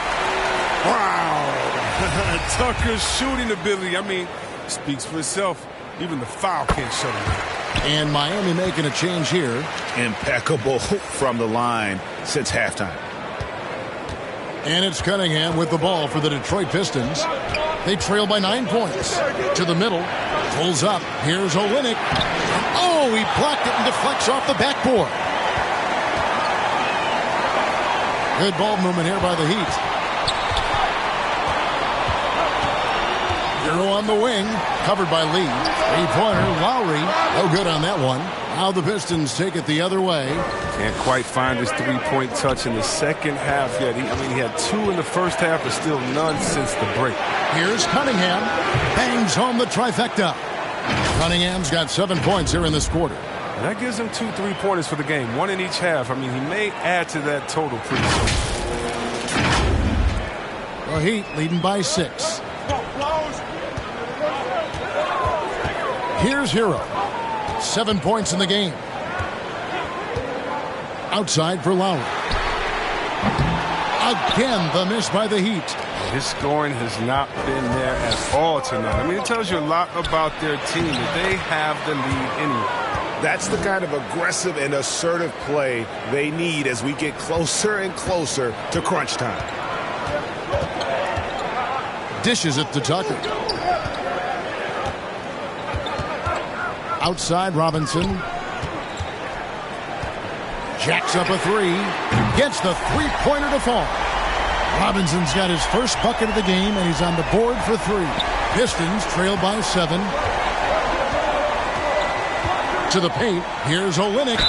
Wow. Tucker's shooting ability, speaks for itself. Even the foul can't shut him down. And Miami making a change here. Impeccable from the line since halftime. And it's Cunningham with the ball for the Detroit Pistons. They trail by 9 points. To the middle. Pulls up. Here's Olynyk. Oh, he blocked it and deflects off the backboard. Good ball movement here by the Heat. Hero on the wing, covered by Lee. 3-pointer, Lowry. No good on that one. Now the Pistons take it the other way. Can't quite find his 3-point touch in the second half yet. He had 2 in the first half, but still none since the break. Here's Cunningham. Bangs home the trifecta. Cunningham's got 7 points here in this quarter. And that gives him 2 3-pointers for the game, 1 in each half. He may add to that total pretty soon. The Heat leading by 6. Here's Hero. 7 points in the game. Outside for Lowry. Again, the miss by the Heat. His scoring has not been there at all tonight. It tells you a lot about their team that they have the lead anyway. That's the kind of aggressive and assertive play they need as we get closer and closer to crunch time. Dishes it to Tucker. Outside Robinson. Jacks up a 3. Gets the 3-pointer to fall. Robinson's got his first bucket of the game, and he's on the board for 3. Pistons trail by 7. To the paint. Here's Olynyk.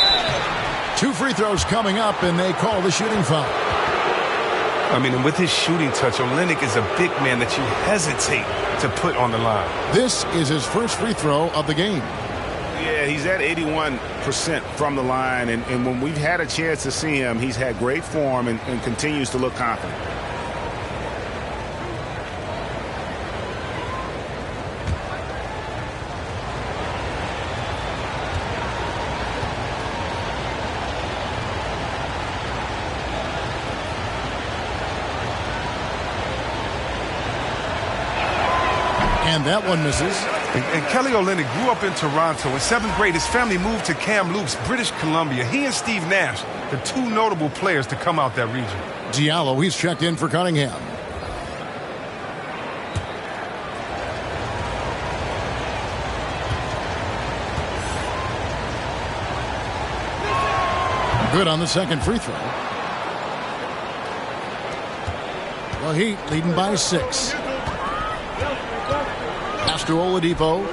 2 free throws coming up, and they call the shooting foul. And with his shooting touch, Olynyk is a big man that you hesitate to put on the line. This is his first free throw of the game. Yeah, he's at 81% from the line, and when we've had a chance to see him, he's had great form and continues to look confident. And that one misses. And Kelly Olynyk grew up in Toronto. In 7th grade, his family moved to Kamloops, British Columbia. He and Steve Nash, the two notable players to come out that region. Diallo, he's checked in for Cunningham. Good on the second free throw. The Heat leading by 6. Pass to Oladipo.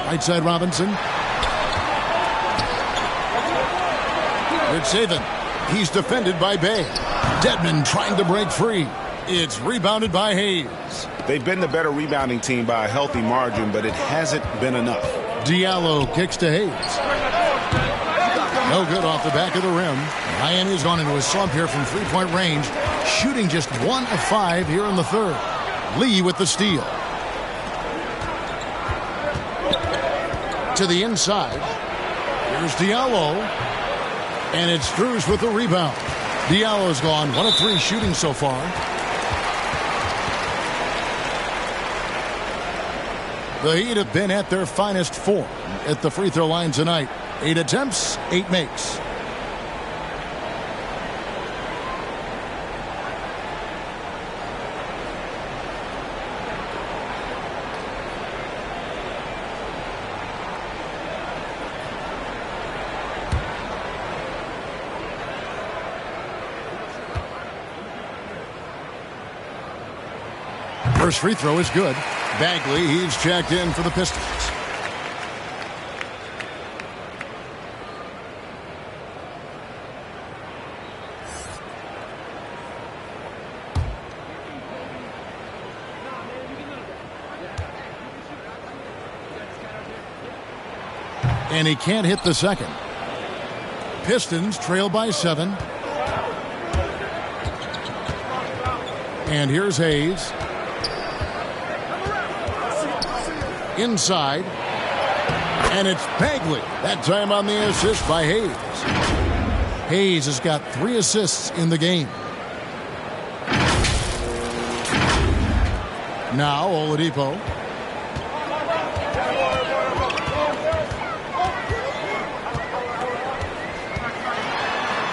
Right side Robinson. It's Saban. He's defended by Bay. Dedmon trying to break free. It's rebounded by Hayes. They've been the better rebounding team by a healthy margin, but it hasn't been enough. Diallo kicks to Hayes. No good off the back of the rim. Miami's gone into a slump here from three-point range, shooting just 1 of 5 here in the third. Lee with the steal. To the inside. Here's Diallo. And it's Strus with the rebound. Diallo's gone 1 of 3 shooting so far. The Heat have been at their finest form at the free throw line tonight. 8 attempts, 8 makes. First free throw is good. Bagley, he's checked in for the Pistons. And he can't hit the second. Pistons trail by 7. And here's Hayes. Inside. And it's Bagley. That time on the assist by Hayes. Hayes has got 3 assists in the game. Now Oladipo.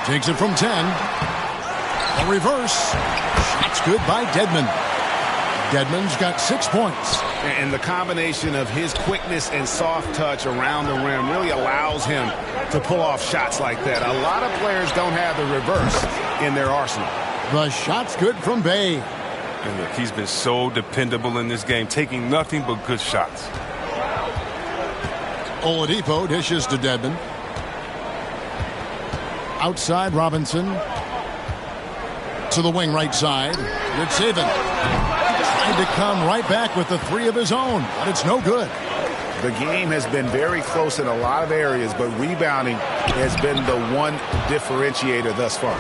Takes it from 10. A reverse. Shot's good by Dedmon. Dedmon's got 6 points. And the combination of his quickness and soft touch around the rim really allows him to pull off shots like that. A lot of players don't have the reverse in their arsenal. The shot's good from Bay. And look, he's been so dependable in this game, taking nothing but good shots. Oladipo dishes to Dedmon. Outside Robinson. To the wing right side. Good saving. Trying to come right back with the 3 of his own, but it's no good. The game has been very close in a lot of areas, but rebounding has been the one differentiator thus far.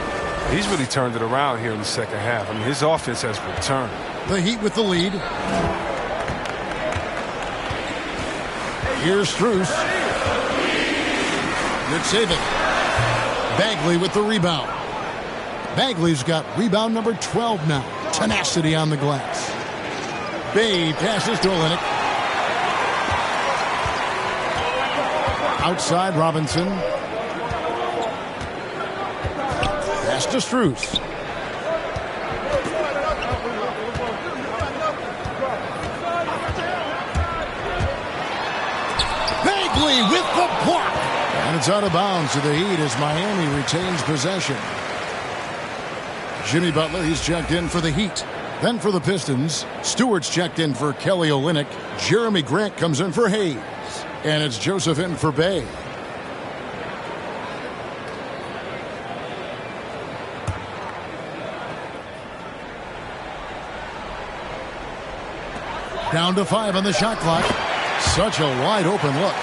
He's really turned it around here in the second half. I mean, his offense has returned. The Heat with the lead. Here's Strus. Good saving. Bagley with the rebound. Bagley's got rebound number 12 now. Tenacity on the glass. Bay passes to Olynyk. Outside Robinson. Pass to Strus. Bagley with the block. And it's out of bounds to the Heat as Miami retains possession. Jimmy Butler, he's checked in for the Heat. Then for the Pistons, Stewart's checked in for Kelly Olynyk. Jeremy Grant comes in for Hayes. And it's Joseph in for Bay. Down to 5 on the shot clock. Such a wide open look.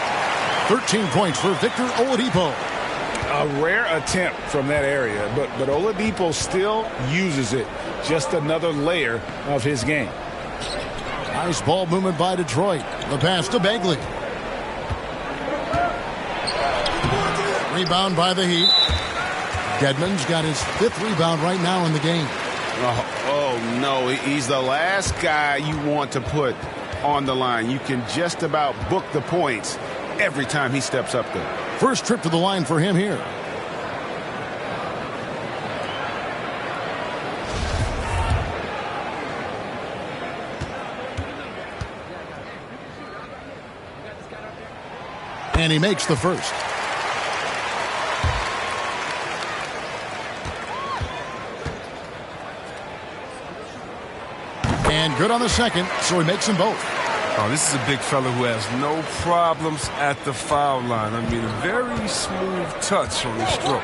13 points for Victor Oladipo. A rare attempt from that area, but Oladipo still uses it. Just another layer of his game. Nice ball movement by Detroit. The pass to Bagley. Rebound by the Heat. Dedmon's got his 5th rebound right now in the game. Oh, no. He's the last guy you want to put on the line. You can just about book the points every time he steps up there. First trip to the line for him here. And he makes the first. And good on the second, so he makes them both. Oh, this is a big fella who has no problems at the foul line. I mean, a very smooth touch on the stroke.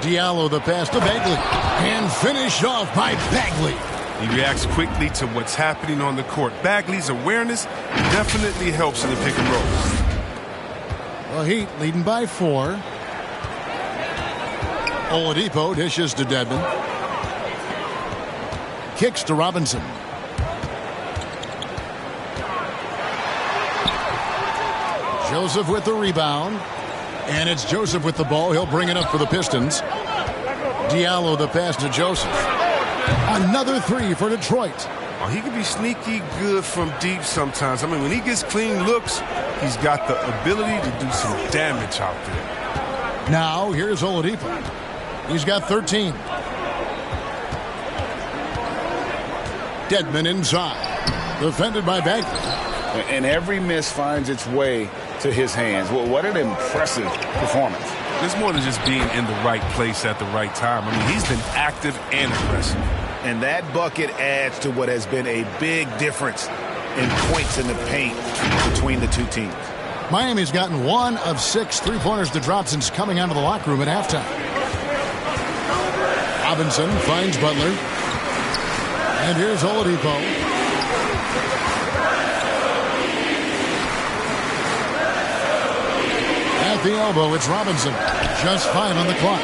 Diallo the pass to Bagley. And finished off by Bagley. He reacts quickly to what's happening on the court. Bagley's awareness definitely helps in the pick and roll. Well, Heat leading by 4. Oladipo dishes to Dedmon. Kicks to Robinson. Joseph with the rebound. And it's Joseph with the ball. He'll bring it up for the Pistons. Diallo the pass to Joseph. Another 3 for Detroit. Oh, he can be sneaky good from deep sometimes. I mean, when he gets clean looks, he's got the ability to do some damage out there. Now, here's Oladipo. He's got 13. Dedmon inside. Defended by Bagley. And every miss finds its way to his hands. Well, what an impressive performance. It's more than just being in the right place at the right time. I mean, he's been active and aggressive. And that bucket adds to what has been a big difference in points in the paint between the two teams. Miami's gotten 1 of 6 3-pointers to drop since coming out of the locker room at halftime. Robinson finds Butler. And here's Oladipo. At the elbow, it's Robinson. Just 5 on the clock.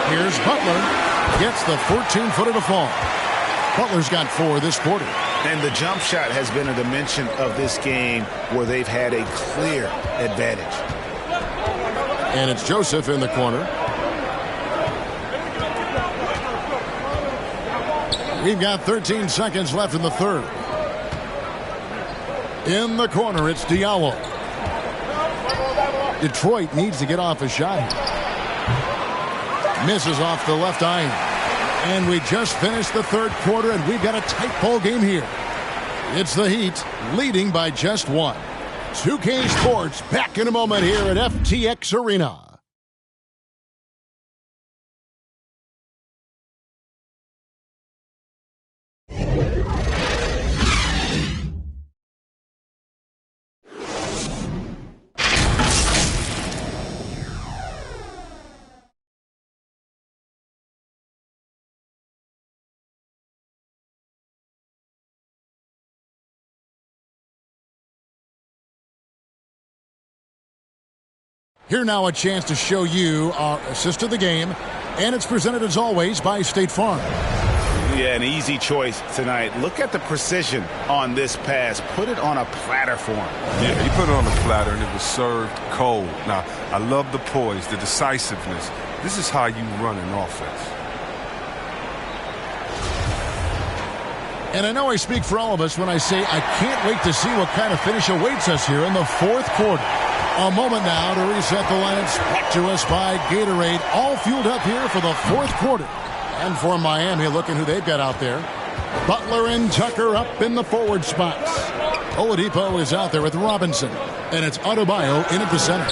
Here's Butler. Gets the 14-footer to fall. Butler's got 4 this quarter. And the jump shot has been a dimension of this game where they've had a clear advantage. And it's Joseph in the corner. We've got 13 seconds left in the third. In the corner, it's Diallo. Detroit needs to get off a shot here. Misses off the left iron. And we just finished the third quarter, and we've got a tight ball game here. It's the Heat leading by just 1. 2K Sports back in a moment here at FTX Arena. Here now a chance to show you our assist of the game, and it's presented as always by State Farm. Yeah, an easy choice tonight. Look at the precision on this pass. Put it on a platter for him. Yeah, he put it on a platter and it was served cold. Now, I love the poise, the decisiveness. This is how you run an offense. And I know I speak for all of us when I say I can't wait to see what kind of finish awaits us here in the fourth quarter. A moment now to reset the lineups. Back to us by Gatorade. All fueled up here for the fourth quarter. And for Miami, looking who they've got out there. Butler and Tucker up in the forward spots. Oladipo is out there with Robinson. And it's Adebayo in at the center.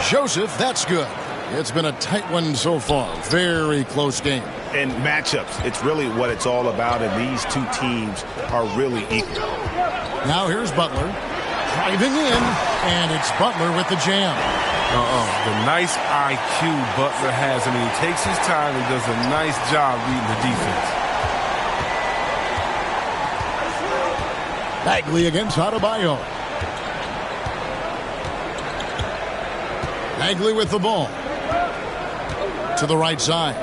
Joseph, that's good. It's been a tight one so far. Very close game. And matchups, it's really what it's all about, and these two teams are really equal. Now here's Butler. Driving in, and it's Butler with the jam. The nice IQ Butler has. I mean, he takes his time and does a nice job reading the defense. Bagley against Adebayo. Bagley with the ball. To the right side.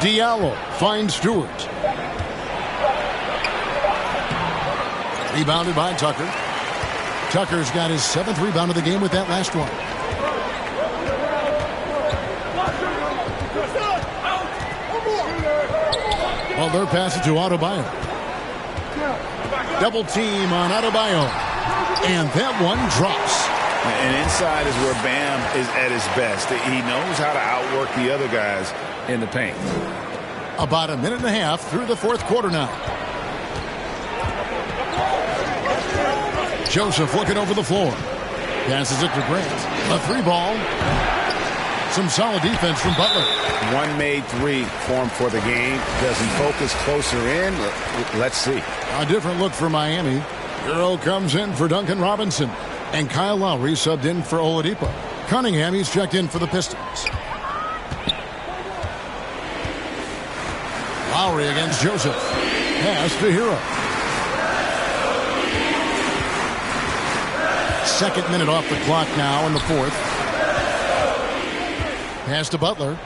Diallo finds Stewart. Rebounded by Tucker. Tucker's got his 7th rebound of the game with that last one. Butler passes to Adebayo. Double team on Adebayo. And that one drops. And inside is where Bam is at his best. He knows how to outwork the other guys in the paint. About a minute and a half through the fourth quarter now. Joseph looking over the floor. Passes it to Grant. A three ball. Some solid defense from Butler. One made three formed for the game. Does he focus closer in? Let's see. A different look for Miami. Hero comes in for Duncan Robinson. And Kyle Lowry subbed in for Oladipo. Cunningham, he's checked in for the Pistons. Lowry against Joseph. Pass to Hero. Second minute off the clock now in the fourth. Pass to Butler.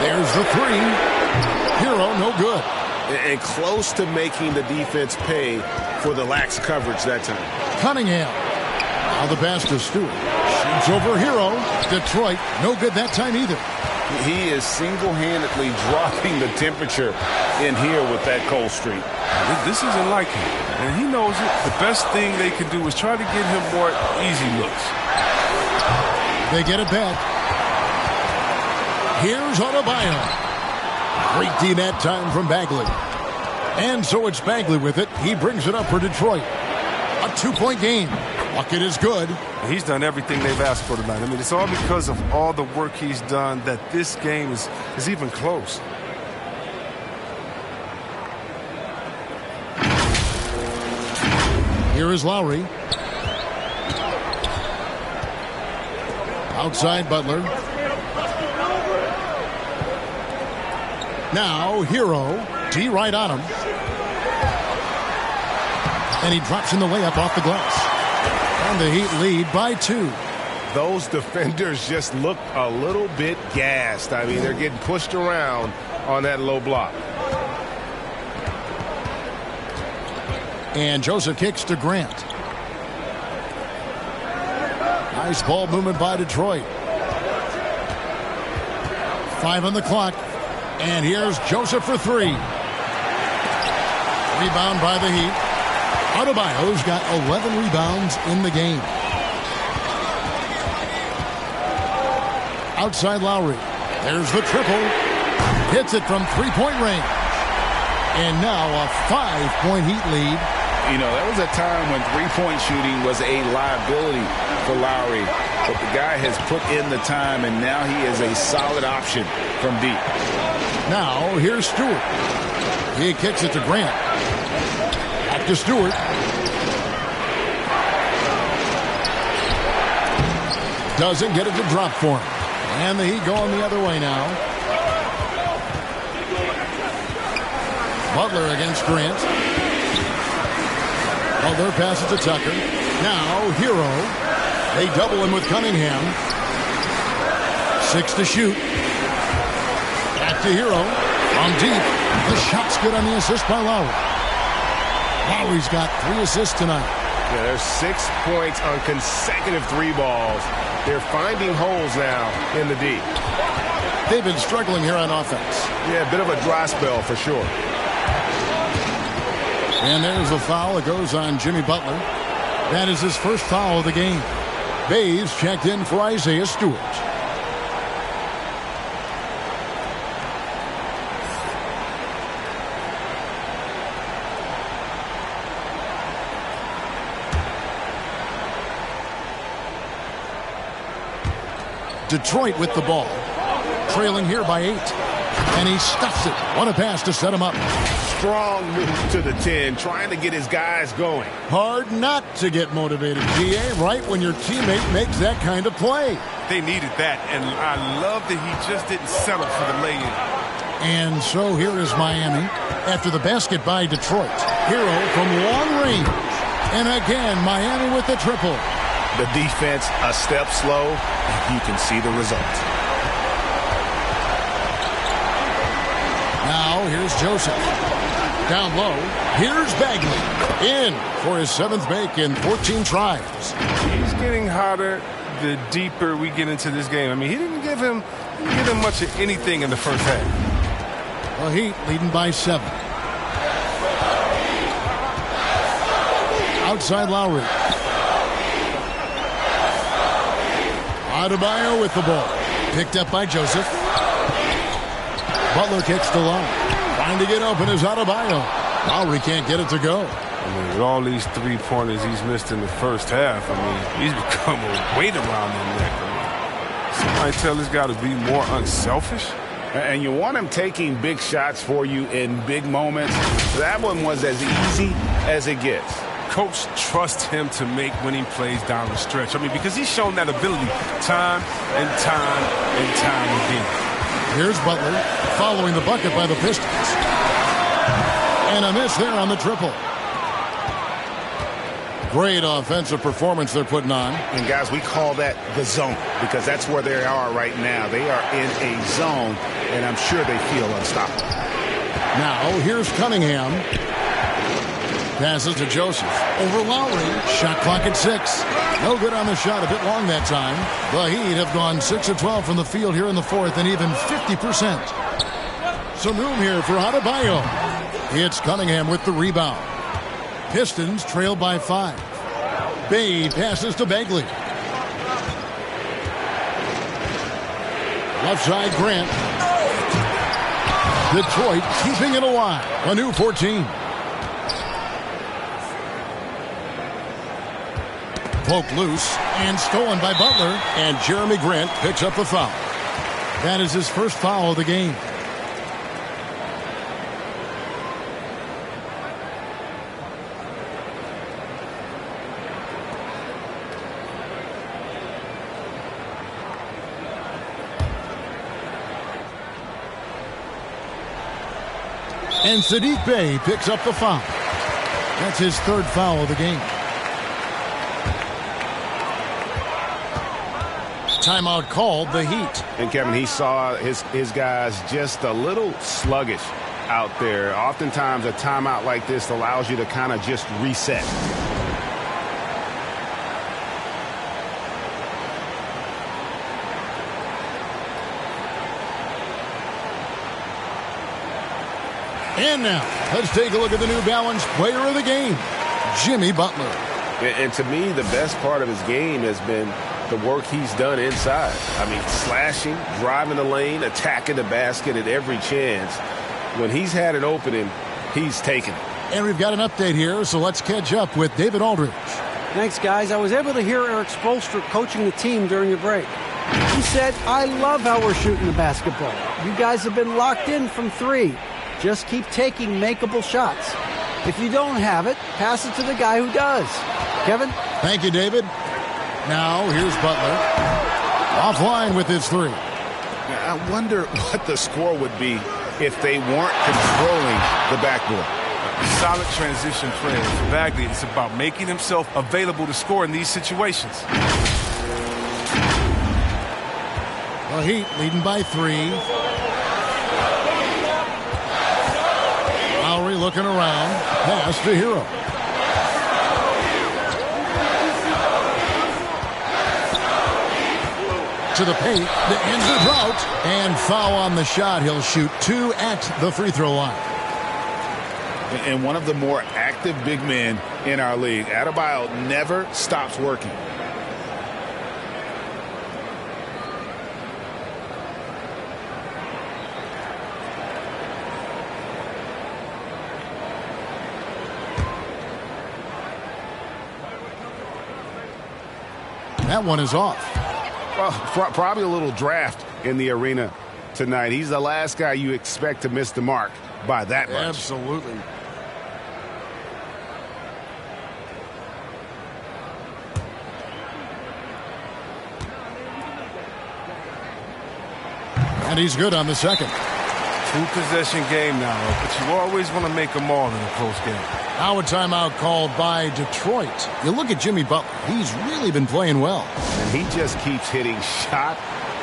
There's the three. Hero, no good. And close to making the defense pay for the lax coverage that time. Cunningham. Now the pass to Stewart. Shoots over Hero. Detroit, no good that time either. He is single-handedly dropping the temperature in here with that cold streak. This isn't like him, and he knows it. The best thing they can do is try to get him more easy looks. They get it back. Here's Adebayo. Great D that time from Bagley. And so it's Bagley with it. He brings it up for Detroit. A two-point game. Bucket is good. He's done everything they've asked for tonight. I mean, it's all because of all the work he's done that this game is even close. Here is Lowry. Outside Butler. Now Hero. D right on him. And he drops in the layup off the glass. And the Heat lead by 2. Those defenders just look a little bit gassed. I mean, they're getting pushed around on that low block. And Joseph kicks to Grant. Nice ball movement by Detroit. 5 on the clock. And here's Joseph for 3. Rebound by the Heat. Adebayo's got 11 rebounds in the game. Outside Lowry. There's the triple. Hits it from three-point range. And now a 5-point Heat lead. You know, there was a time when three-point shooting was a liability for Lowry. But the guy has put in the time, and now he is a solid option from deep. Now, here's Stewart. He kicks it to Grant. Back to Stewart. Doesn't get it to drop for him. And the Heat going the other way now. Butler against Grant. Butler passes to Tucker. Now, Hero. They double him with Cunningham. 6 to shoot. Back to Hero. On deep. The shot's good on the assist by Lowry. Lowry's got 3 assists tonight. Yeah, there's 6 points on consecutive 3 balls. They're finding holes now in the D. They've been struggling here on offense. Yeah, a bit of a dry spell for sure. And there's a foul that goes on Jimmy Butler. That is his first foul of the game. Bays checked in for Isaiah Stewart. Detroit with the ball. Trailing here by 8. And he stuffs it. What a pass to set him up. Strong move to the 10, trying to get his guys going. Hard not to get motivated, GA, right when your teammate makes that kind of play. They needed that, and I love that he just didn't settle for the lay-in. And so here is Miami after the basket by Detroit. Hero from long range. And again, Miami with the triple. The defense a step slow, and you can see the result. Now here's Joseph. Down low. Here's Bagley. In for his 7th make in 14 tries. He's getting hotter the deeper we get into this game. I mean, he didn't give him Didn't get him much of anything in the first half. The Heat leading by 7. Outside Lowry. Adebayo with the ball. Picked up by Joseph. Butler kicks the line. Trying to get open is Adebayo. Lowry can't get it to go. I mean, with all these three-pointers he's missed in the first half, I mean, he's become a weight around the neck. I mean, somebody tell this guy to be more unselfish. And you want him taking big shots for you in big moments. That one was as easy as it gets. Coach trusts him to make winning plays down the stretch. I mean, because he's shown that ability time and time and time again. Here's Butler following the bucket by the Pistons. And a miss there on the triple. Great offensive performance they're putting on. And, guys, we call that the zone because that's where they are right now. They are in a zone, and I'm sure they feel unstoppable. Now, here's Cunningham. Passes to Joseph. Over Lowry. Shot clock at 6. No good on the shot. A bit long that time. The Heat have gone 6 of 12 from the field here in the fourth and even 50%. Some room here for Adebayo. It's Cunningham with the rebound. Pistons trail by 5. Bay passes to Bagley. Left side, Grant. Detroit keeping it alive. A new 14. Poked loose and stolen by Butler. And Jeremy Grant picks up the foul. That is his first foul of the game. And Sadiq Bey picks up the foul. That's his third foul of the game. Timeout called, the Heat. And, Kevin, he saw his guys just a little sluggish out there. Oftentimes a timeout like this allows you to kind of just reset. And now, let's take a look at the New Balance player of the game, Jimmy Butler. And to me, the best part of his game has been the work he's done inside. I mean, slashing, driving the lane, attacking the basket at every chance. When he's had an opening, he's taken it. And we've got an update here, so let's catch up with David Aldridge. Thanks, guys. I was able to hear Eric Spoelstra coaching the team during the break. He said, "I love how we're shooting the basketball. You guys have been locked in from 3. Just keep taking makeable shots. If you don't have it, pass it to the guy who does." Kevin? Thank you, David. Now, here's Butler. Offline with his 3. I wonder what the score would be if they weren't controlling the backboard. Solid transition player. For Bagley, it's about making himself available to score in these situations. The Heat leading by 3. Lowry looking around. Pass to Hero. To the paint, the ends the drought, and foul on the shot. He'll shoot 2 at the free throw line. And one of the more active big men in our league. Adebayo never stops working. That one is off. Well, probably a little draft in the arena tonight. He's the last guy you expect to miss the mark by that much. Absolutely. And he's good on the second. 2-possession game now, but you always want to make them all in a close game. Now a timeout called by Detroit. You look at Jimmy Butler. He's really been playing well. And he just keeps hitting shot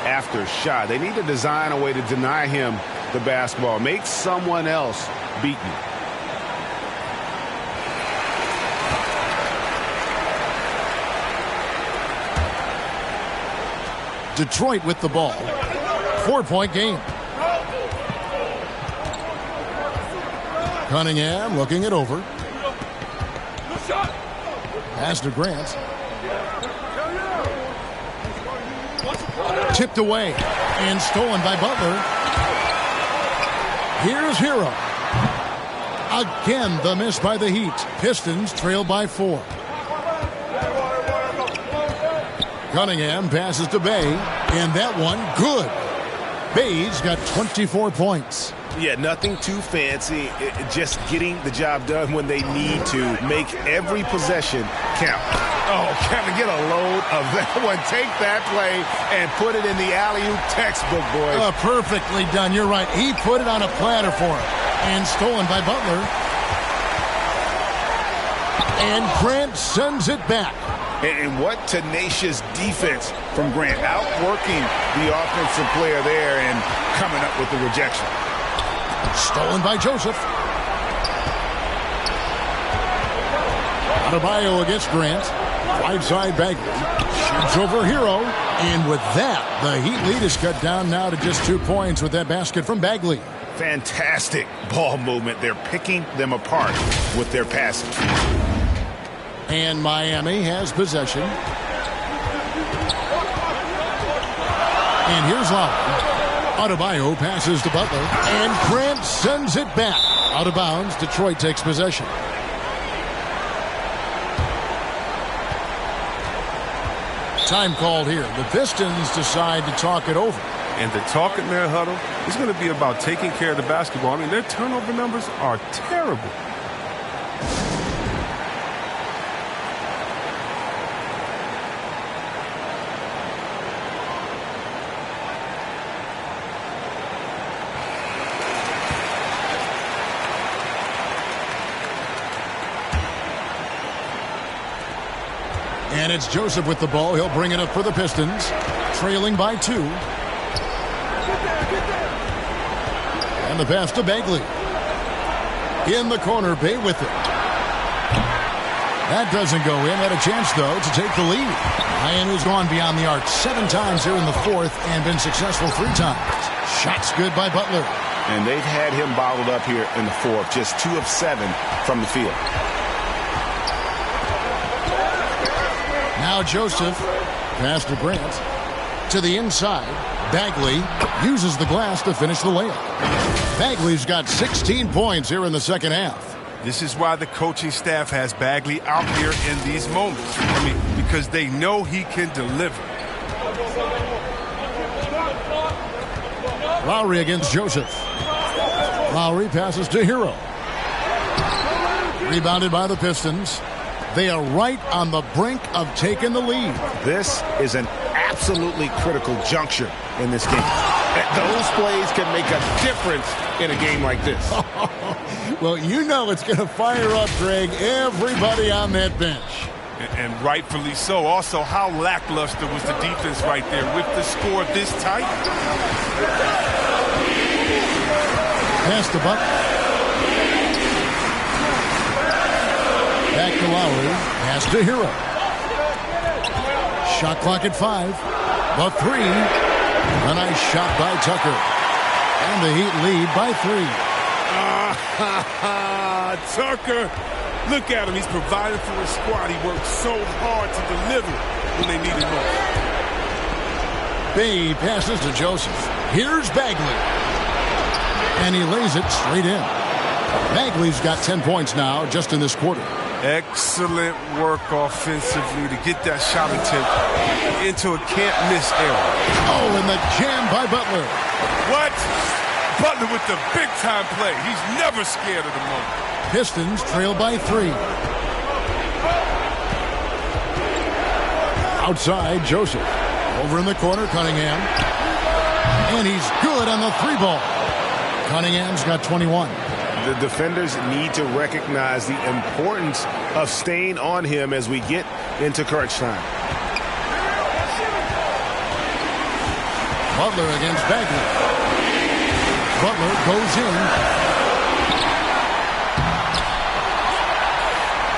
after shot. They need to design a way to deny him the basketball. Make someone else beat you. Detroit with the ball. 4-point game. Cunningham looking it over. Pass to Grant. Tipped away and stolen by Butler. Here's Hero. Again, the miss by the Heat. Pistons trail by 4. Cunningham passes to Bay, and that one good. Bay's got 24 points. Yeah, nothing too fancy. Just getting the job done when they need to. Make every possession count. Oh, Kevin, get a load of that one. Take that play and put it in the alley-oop textbook, boys. Perfectly done. You're right. He put it on a platter for him. And stolen by Butler. And Grant sends it back. And what tenacious defense from Grant. Outworking the offensive player there and coming up with the rejection. Stolen by Joseph. Adebayo against Grant. Right side Bagley. Shoots over Hero. And with that, the Heat lead is cut down now to just 2 points with that basket from Bagley. Fantastic ball movement. They're picking them apart with their passing. And Miami has possession. And here's Lowry. Adebayo passes to Butler. And Grant sends it back. Out of bounds. Detroit takes possession. Time called here. The Pistons decide to talk it over. And the talk in their huddle is going to be about taking care of the basketball. I mean, their turnover numbers are terrible. And it's Joseph with the ball. He'll bring it up for the Pistons. Trailing by 2. And the pass to Bagley. In the corner, Bay with it. That doesn't go in. Had a chance, though, to take the lead. Miami's gone beyond the arc 7 times here in the 4th and been successful 3 times. Shots good by Butler. And they've had him bottled up here in the 4th. Just 2 of 7 from the field. Now Joseph, pass to Grant, to the inside. Bagley uses the glass to finish the layup. Bagley's got 16 points here in the second half. This is why the coaching staff has Bagley out here in these moments. I mean, because they know he can deliver. Lowry against Joseph. Lowry passes to Hero. Rebounded by the Pistons. They are right on the brink of taking the lead. This is an absolutely critical juncture in this game. Those plays can make a difference in a game like this. Well, you know it's going to fire up, Greg, everybody on that bench. And rightfully so. Also, how lackluster was the defense right there with the score this tight? Pass the buck. Back to Lowry. Pass to Hero. Shot clock at 5. The 3. A nice shot by Tucker. And the Heat lead by 3. Tucker. Look at him. He's providing for his squad. He worked so hard to deliver when they needed most. Bay passes to Joseph. Here's Bagley. And he lays it straight in. Bagley's got 10 points now just in this quarter. Excellent work offensively to get that shot attempt into a can't-miss area. Oh, and the jam by Butler. What? Butler with the big-time play. He's never scared of the moment. Pistons trail by 3. Outside, Joseph. Over in the corner, Cunningham. And he's good on the 3-ball. Cunningham's got 21. The defenders need to recognize the importance of staying on him as we get into crunch time. Butler against Bagley. Butler goes in.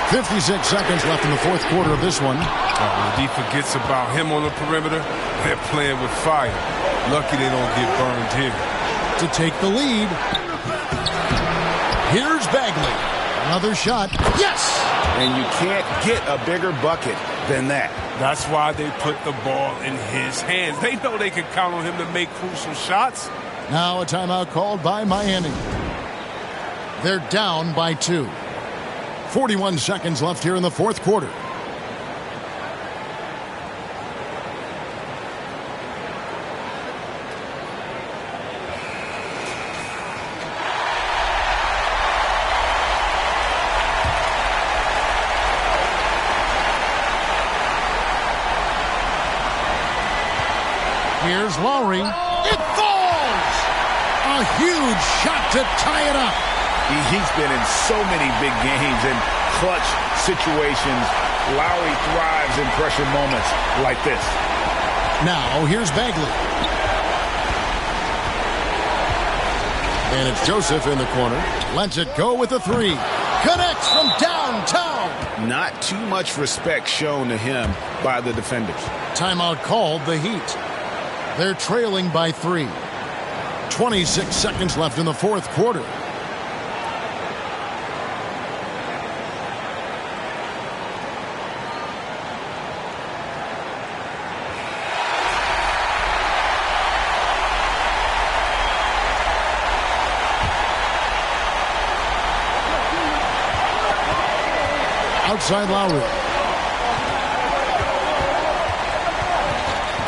56 seconds left in the fourth quarter of this one. When D forgets about him on the perimeter, they're playing with fire. Lucky they don't get burned here. To take the lead. Here's Bagley. Another shot. Yes! And you can't get a bigger bucket than that. That's why they put the ball in his hands. They know they can count on him to make crucial shots. Now a timeout called by Miami. They're down by 2. 41 seconds left here in the fourth quarter. Here's Lowry. It falls! A huge shot to tie it up. He's been in so many big games and clutch situations. Lowry thrives in pressure moments like this. Now, here's Bagley. And it's Joseph in the corner. Lets it go with a 3. Connects from downtown. Not too much respect shown to him by the defenders. Timeout called the Heat. They're trailing by 3. 26 seconds left in the fourth quarter. Outside Lowry.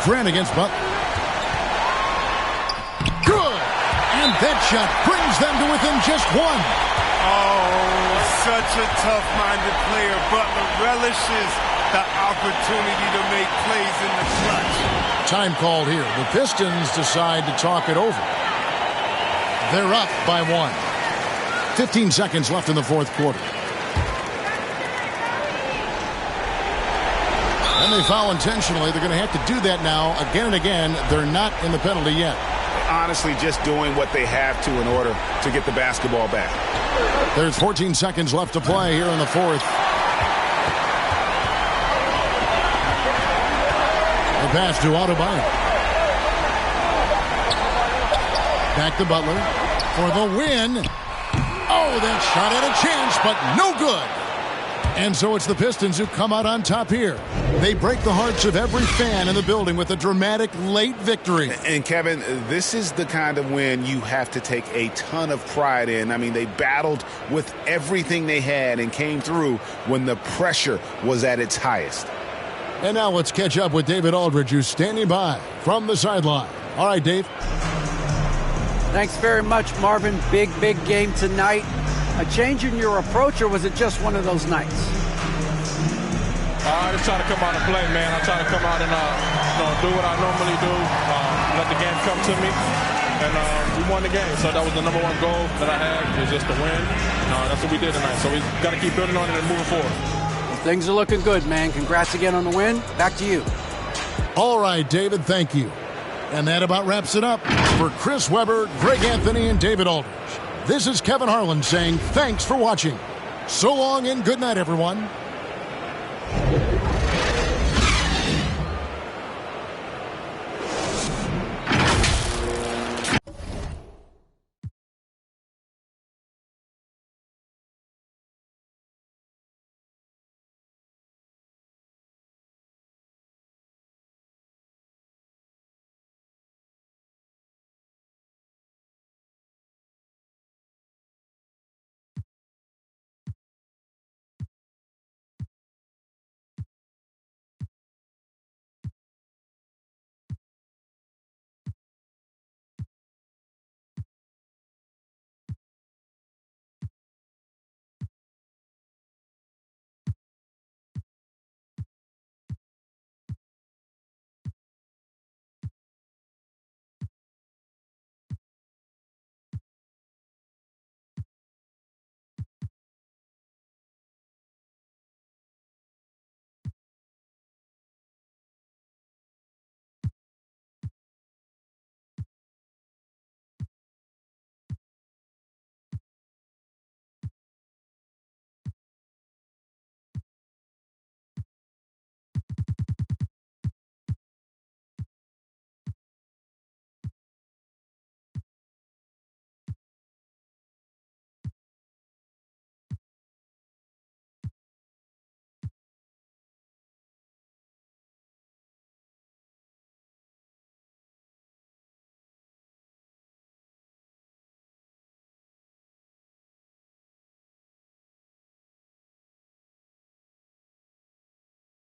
Grant against Butler. Good! And that shot brings them to within just 1. Oh, such a tough-minded player. Butler relishes the opportunity to make plays in the clutch. Time called here. The Pistons decide to talk it over. They're up by 1. 15 seconds left in the fourth quarter. And they foul intentionally. They're going to have to do that now again and again. They're not in the penalty yet. Honestly, just doing what they have to in order to get the basketball back. There's 14 seconds left to play here in the fourth. The pass to Adebayo. Back to Butler for the win. Oh, that shot had a chance, but no good. And so it's the Pistons who come out on top here. They break the hearts of every fan in the building with a dramatic late victory. And Kevin, this is the kind of win you have to take a ton of pride in. I mean, they battled with everything they had and came through when the pressure was at its highest. And now let's catch up with David Aldridge, who's standing by from the sideline. All right, Dave. Thanks very much, Marvin. Big game tonight. A change in your approach, or was it just one of those nights? I just try to come out and play, man. I try to come out and do what I normally do, let the game come to me, and we won the game. So that was the number one goal that I had, was just to win. That's what we did tonight. So we got to keep building on it and moving forward. Well, things are looking good, man. Congrats again on the win. Back to you. All right, David, thank you. And that about wraps it up. For Chris Webber, Greg Anthony, and David Aldridge, this is Kevin Harlan saying thanks for watching. So long and good night, everyone.